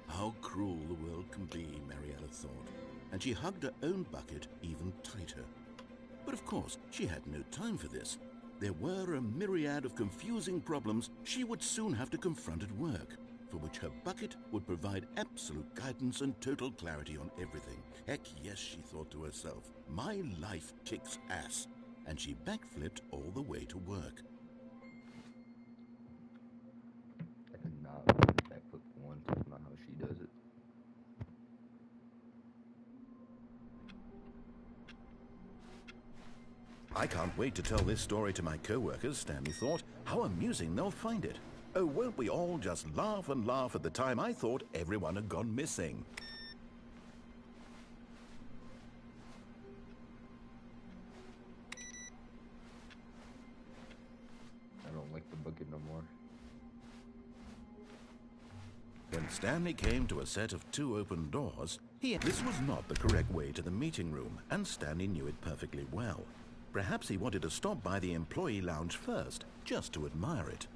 How cruel the world can be, Mariella thought, and she hugged her own bucket even tighter. But of course, she had no time for this. There were a myriad of confusing problems she would soon have to confront at work, for which her bucket would provide absolute guidance and total clarity on everything. Heck yes, she thought to herself, my life kicks ass. And she backflipped all the way to work. I did not backflip once. That's not how she does it. I can't wait to tell this story to my co-workers, Stanley thought. How amusing they'll find it. Oh, won't we all just laugh and laugh at the time I thought everyone had gone missing. I don't like the bucket no more. When Stanley came to a set of 2 open doors, this was not the correct way to the meeting room, and Stanley knew it perfectly well. Perhaps he wanted to stop by the employee lounge first, just to admire it.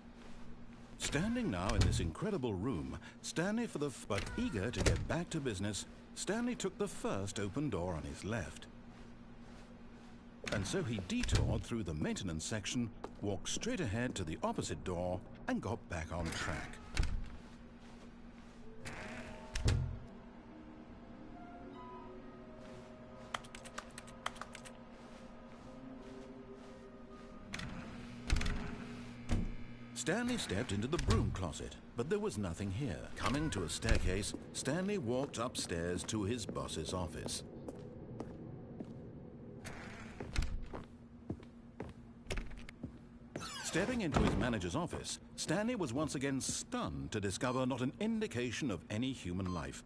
Standing now in this incredible room, but eager to get back to business, Stanley took the first open door on his left. And so he detoured through the maintenance section, walked straight ahead to the opposite door, and got back on track. Stanley stepped into the broom closet, but there was nothing here. Coming to a staircase, Stanley walked upstairs to his boss's office. Stepping into his manager's office, Stanley was once again stunned to discover not an indication of any human life.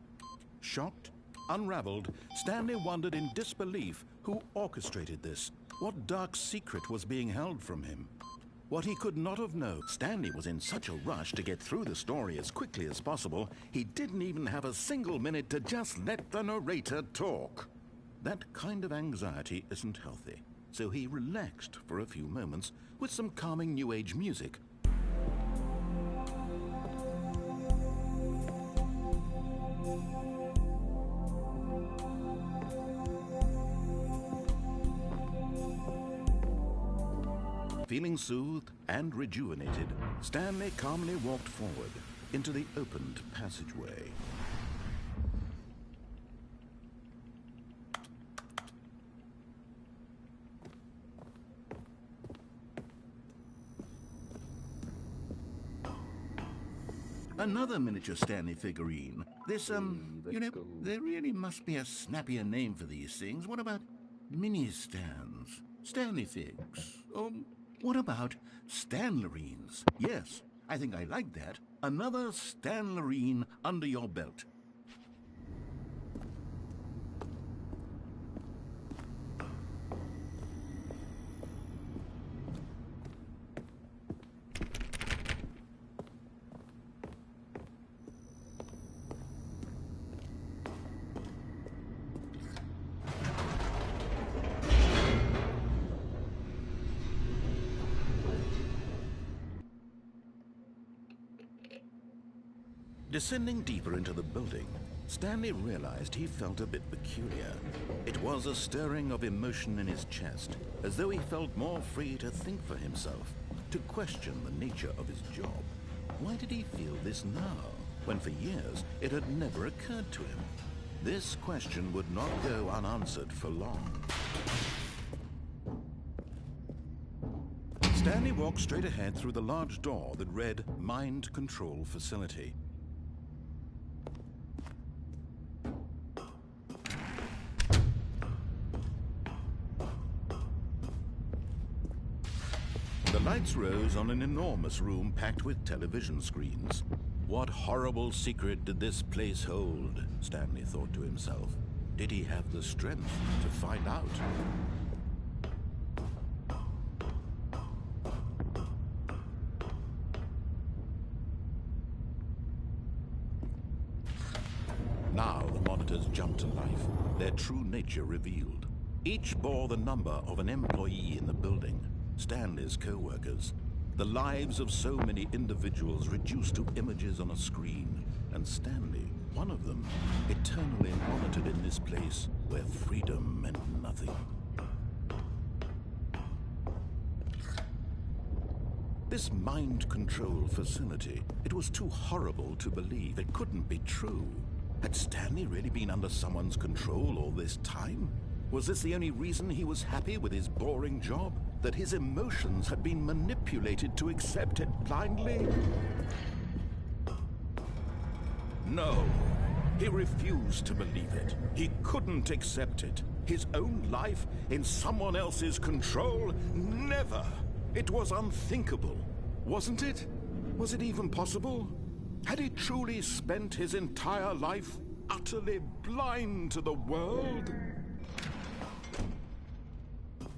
Shocked, unraveled, Stanley wondered in disbelief who orchestrated this. What dark secret was being held from him? What he could not have known. Stanley was in such a rush to get through the story as quickly as possible, he didn't even have a single minute to just let the narrator talk. That kind of anxiety isn't healthy, so he relaxed for a few moments with some calming New Age music. Feeling soothed and rejuvenated, Stanley calmly walked forward into the opened passageway. Another miniature Stanley figurine. This, there really must be a snappier name for these things. What about mini-stands? Stanley figs? What about Stanlerines? Yes, I think I like that. Another Stanlerine under your belt. Descending deeper into the building, Stanley realized he felt a bit peculiar. It was a stirring of emotion in his chest, as though he felt more free to think for himself, to question the nature of his job. Why did he feel this now, when for years it had never occurred to him? This question would not go unanswered for long. Stanley walked straight ahead through the large door that read Mind Control Facility. The lights rose on an enormous room packed with television screens. What horrible secret did this place hold? Stanley thought to himself. Did he have the strength to find out? Now the monitors jumped to life, their true nature revealed. Each bore the number of an employee in the building. Stanley's co-workers, the lives of so many individuals reduced to images on a screen, and Stanley, one of them, eternally monitored in this place where freedom meant nothing. This mind control facility, it was too horrible to believe. It couldn't be true. Had Stanley really been under someone's control all this time? Was this the only reason he was happy with his boring job? That his emotions had been manipulated to accept it blindly? No, he refused to believe it. He couldn't accept it. His own life in someone else's control? Never! It was unthinkable, wasn't it? Was it even possible? Had he truly spent his entire life utterly blind to the world?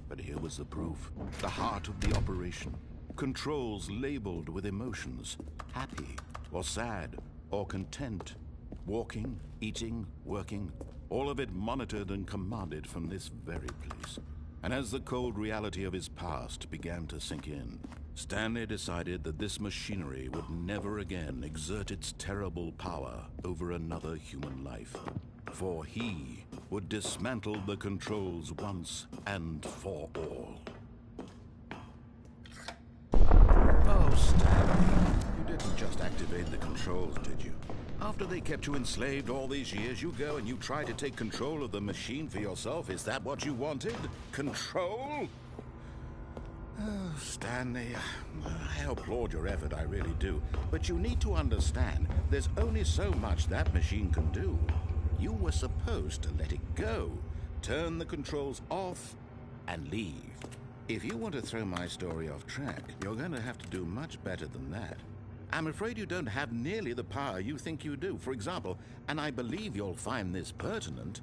But here was the proof, the heart of the operation. Controls labeled with emotions, happy or sad or content. Walking, eating, working, all of it monitored and commanded from this very place. And as the cold reality of his past began to sink in, Stanley decided that this machinery would never again exert its terrible power over another human life. For he would dismantle the controls once and for all. Oh, Stanley, you didn't just activate the controls, did you? After they kept you enslaved all these years, you go and you try to take control of the machine for yourself. Is that what you wanted? Control? Oh, Stanley, I applaud your effort, I really do. But you need to understand, there's only so much that machine can do. You were supposed to let it go, turn the controls off, and leave. If you want to throw my story off track, you're going to have to do much better than that. I'm afraid you don't have nearly the power you think you do. For example, and I believe you'll find this pertinent,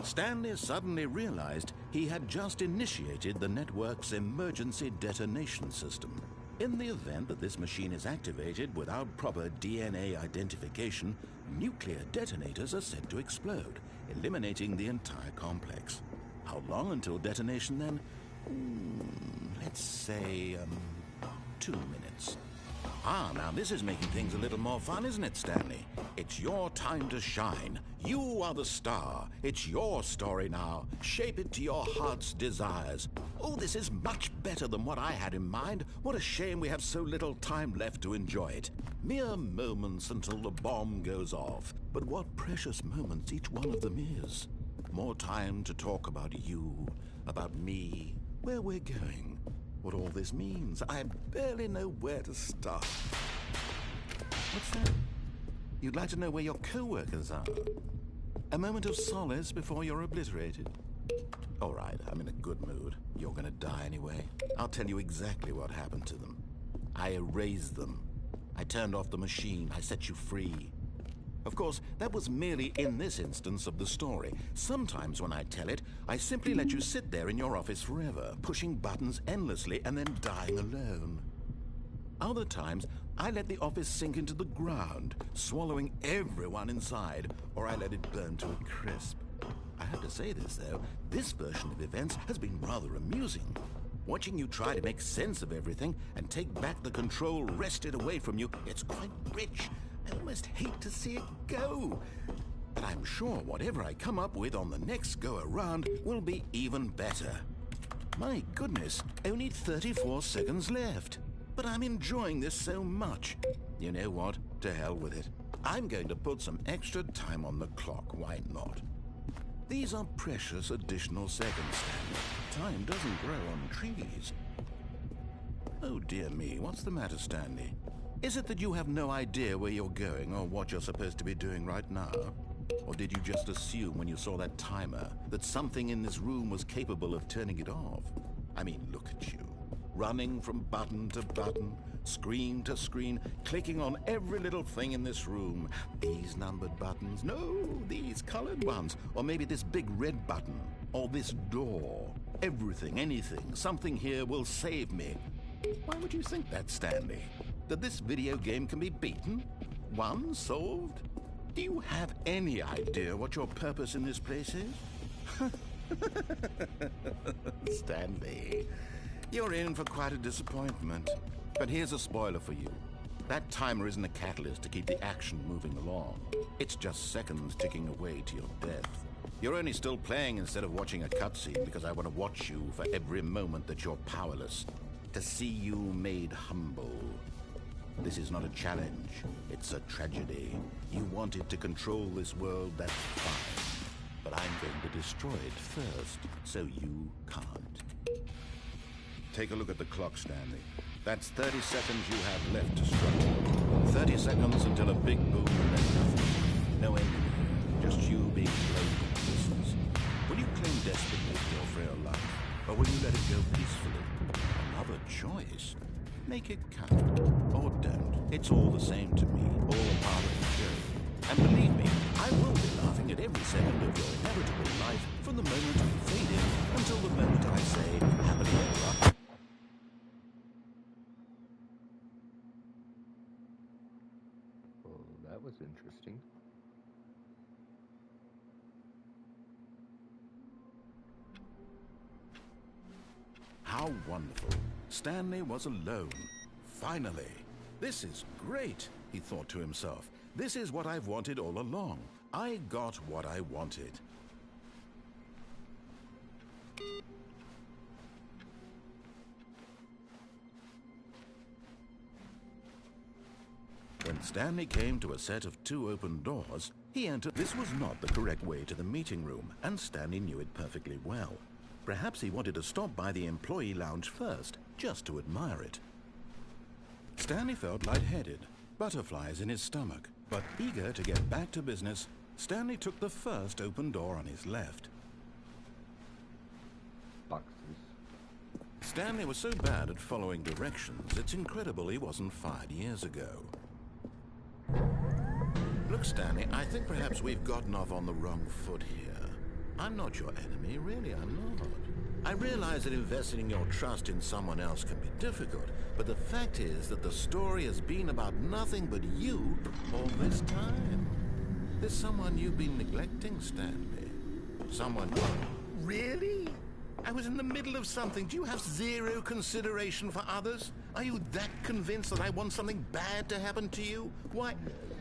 Stanley suddenly realized he had just initiated the network's emergency detonation system. In the event that this machine is activated without proper DNA identification, nuclear detonators are said to explode, eliminating the entire complex. How long until detonation then? Let's say, 2 minutes. Ah, now this is making things a little more fun, isn't it, Stanley? It's your time to shine. You are the star. It's your story now. Shape it to your heart's desires. Oh, this is much better than what I had in mind. What a shame we have so little time left to enjoy it. Mere moments until the bomb goes off. But what precious moments each one of them is. More time to talk about you, about me, where we're going, what all this means. I barely know where to start. What's that? You'd like to know where your co-workers are? A moment of solace before you're obliterated? All right, I'm in a good mood. You're gonna die anyway. I'll tell you exactly what happened to them. I erased them. I turned off the machine. I set you free. Of course, that was merely in this instance of the story. Sometimes when I tell it, I simply let you sit there in your office forever, pushing buttons endlessly and then dying alone. Other times, I let the office sink into the ground, swallowing everyone inside, or I let it burn to a crisp. I have to say this, though, this version of events has been rather amusing. Watching you try to make sense of everything and take back the control wrested away from you, it's quite rich. I almost hate to see it go. But I'm sure whatever I come up with on the next go-around will be even better. My goodness, only 34 seconds left. But I'm enjoying this so much. You know what? To hell with it. I'm going to put some extra time on the clock. Why not? These are precious additional seconds, Stanley. Time doesn't grow on trees. Oh, dear me. What's the matter, Stanley? Is it that you have no idea where you're going or what you're supposed to be doing right now? Or did you just assume when you saw that timer that something in this room was capable of turning it off? I mean, look at you. Running from button to button, screen to screen, clicking on every little thing in this room. These numbered buttons, no, these colored ones. Or maybe this big red button, or this door. Everything, anything, something here will save me. Why would you think that, Stanley? That this video game can be beaten? Won? Solved? Do you have any idea what your purpose in this place is? Stanley, you're in for quite a disappointment. But here's a spoiler for you. That timer isn't a catalyst to keep the action moving along. It's just seconds ticking away to your death. You're only still playing instead of watching a cutscene because I want to watch you for every moment that you're powerless. To see you made humble. This is not a challenge. It's a tragedy. You wanted to control this world, that's fine. But I'm going to destroy it first, so you can't. Take a look at the clock, Stanley. That's 30 seconds you have left to struggle. 30 seconds until a big boom and then nothing. No ending. Just you being blown to pieces. Will you cling desperately for your frail life, or will you let it go peacefully? Another choice. Make it count. Or don't. It's all the same to me. All a part of the show. And believe me, I will be laughing at every second of your inevitable life from the moment you fade in until the moment I say, happily ever after. Well, that was interesting. How wonderful. Stanley was alone. Finally. This is great, he thought to himself. This is what I've wanted all along. I got what I wanted. When Stanley came to a set of 2 open doors, he entered. This was not the correct way to the meeting room, and Stanley knew it perfectly well. Perhaps he wanted to stop by the employee lounge first, just to admire it. Stanley felt lightheaded, butterflies in his stomach, but eager to get back to business, Stanley took the first open door on his left. Boxes. Stanley was so bad at following directions, it's incredible he wasn't fired years ago. Look, Stanley, I think perhaps we've gotten off on the wrong foot here. I'm not your enemy, really, I'm not. I realize that investing your trust in someone else can be difficult, but the fact is that the story has been about nothing but you all this time. There's someone you've been neglecting, Stanley. Someone... Really? I was in the middle of something. Do you have zero consideration for others? Are you that convinced that I want something bad to happen to you? Why,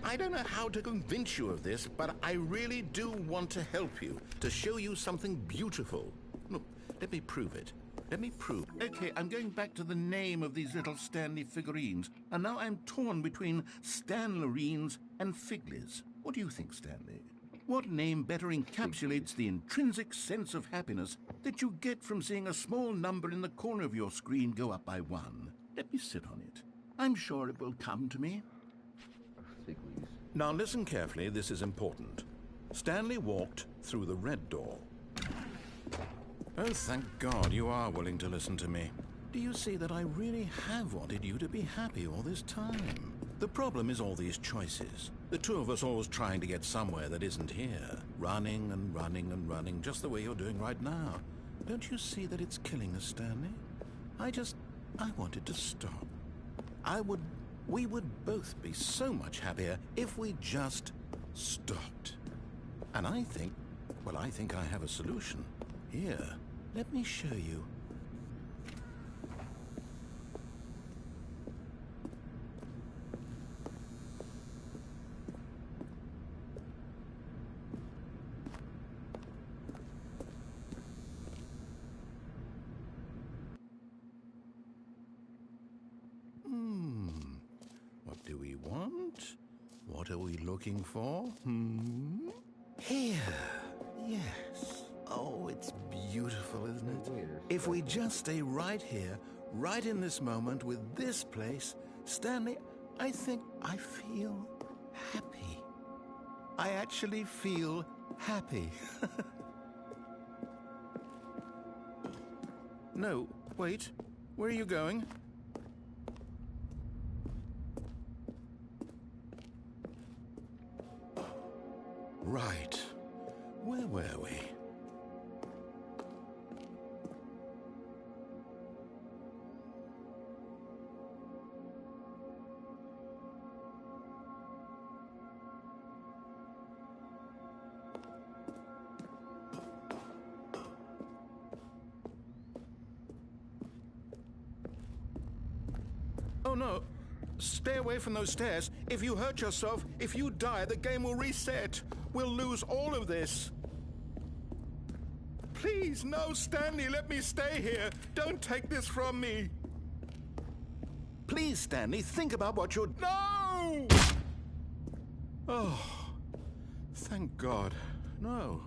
I don't know how to convince you of this, but I really do want to help you, to show you something beautiful. Look, let me prove it. Let me prove. Okay, I'm going back to the name of these little Stanley figurines. And now I'm torn between Stanlerines and Figlies. What do you think, Stanley? What name better encapsulates the intrinsic sense of happiness that you get from seeing a small number in the corner of your screen go up by 1? Let me sit on it. I'm sure it will come to me. Figlies. Now listen carefully, this is important. Stanley walked through the red door. Oh, thank God you are willing to listen to me. Do you see that I really have wanted you to be happy all this time? The problem is all these choices. The two of us always trying to get somewhere that isn't here. Running and running and running, just the way you're doing right now. Don't you see that it's killing us, Stanley? I wanted to stop. We would both be so much happier if we just stopped. And I think I have a solution. Here, let me show you. What do we want? What are we looking for? Here. Yes. Oh, it's beautiful, isn't it? If we just stay right here, right in this moment with this place, Stanley, I think I feel happy. I actually feel happy. No, wait. Where are you going? Right. Where were we? Oh no. Stay away from those stairs. If you hurt yourself, if you die, the game will reset. We'll lose all of this. Please, no, Stanley, let me stay here. Don't take this from me. Please, Stanley, think about what you're... No! Oh, thank God. No.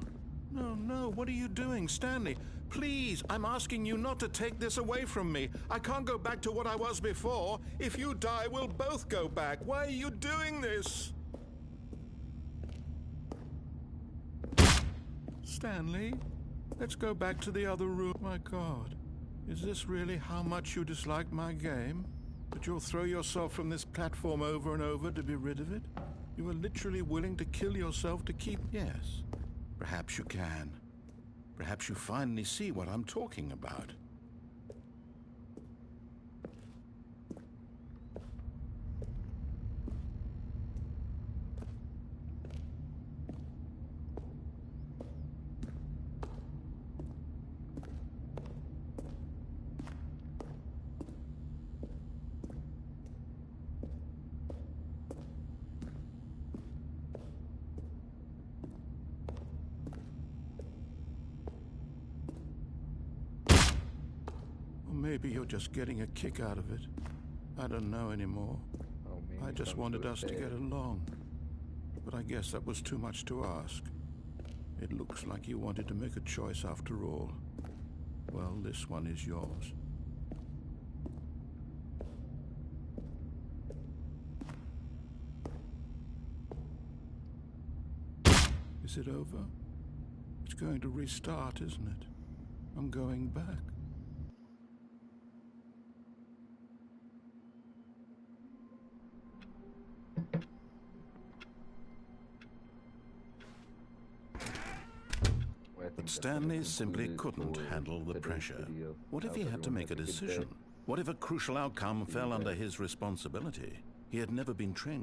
No, no, what are you doing, Stanley? Please, I'm asking you not to take this away from me. I can't go back to what I was before. If you die, we'll both go back. Why are you doing this? Stanley, let's go back to the other room. My God, is this really how much you dislike my game? That you'll throw yourself from this platform over and over to be rid of it? You are literally willing to kill yourself to keep... Yes, perhaps you can. Perhaps you finally see what I'm talking about. Maybe you're just getting a kick out of it. I don't know anymore. I just wanted us to get along. But I guess that was too much to ask. It looks like you wanted to make a choice after all. Well, this one is yours. Is it over? It's going to restart, isn't it? I'm going back. But Stanley simply couldn't handle the pressure. What if he had to make a decision? What if a crucial outcome fell under his responsibility? He had never been trained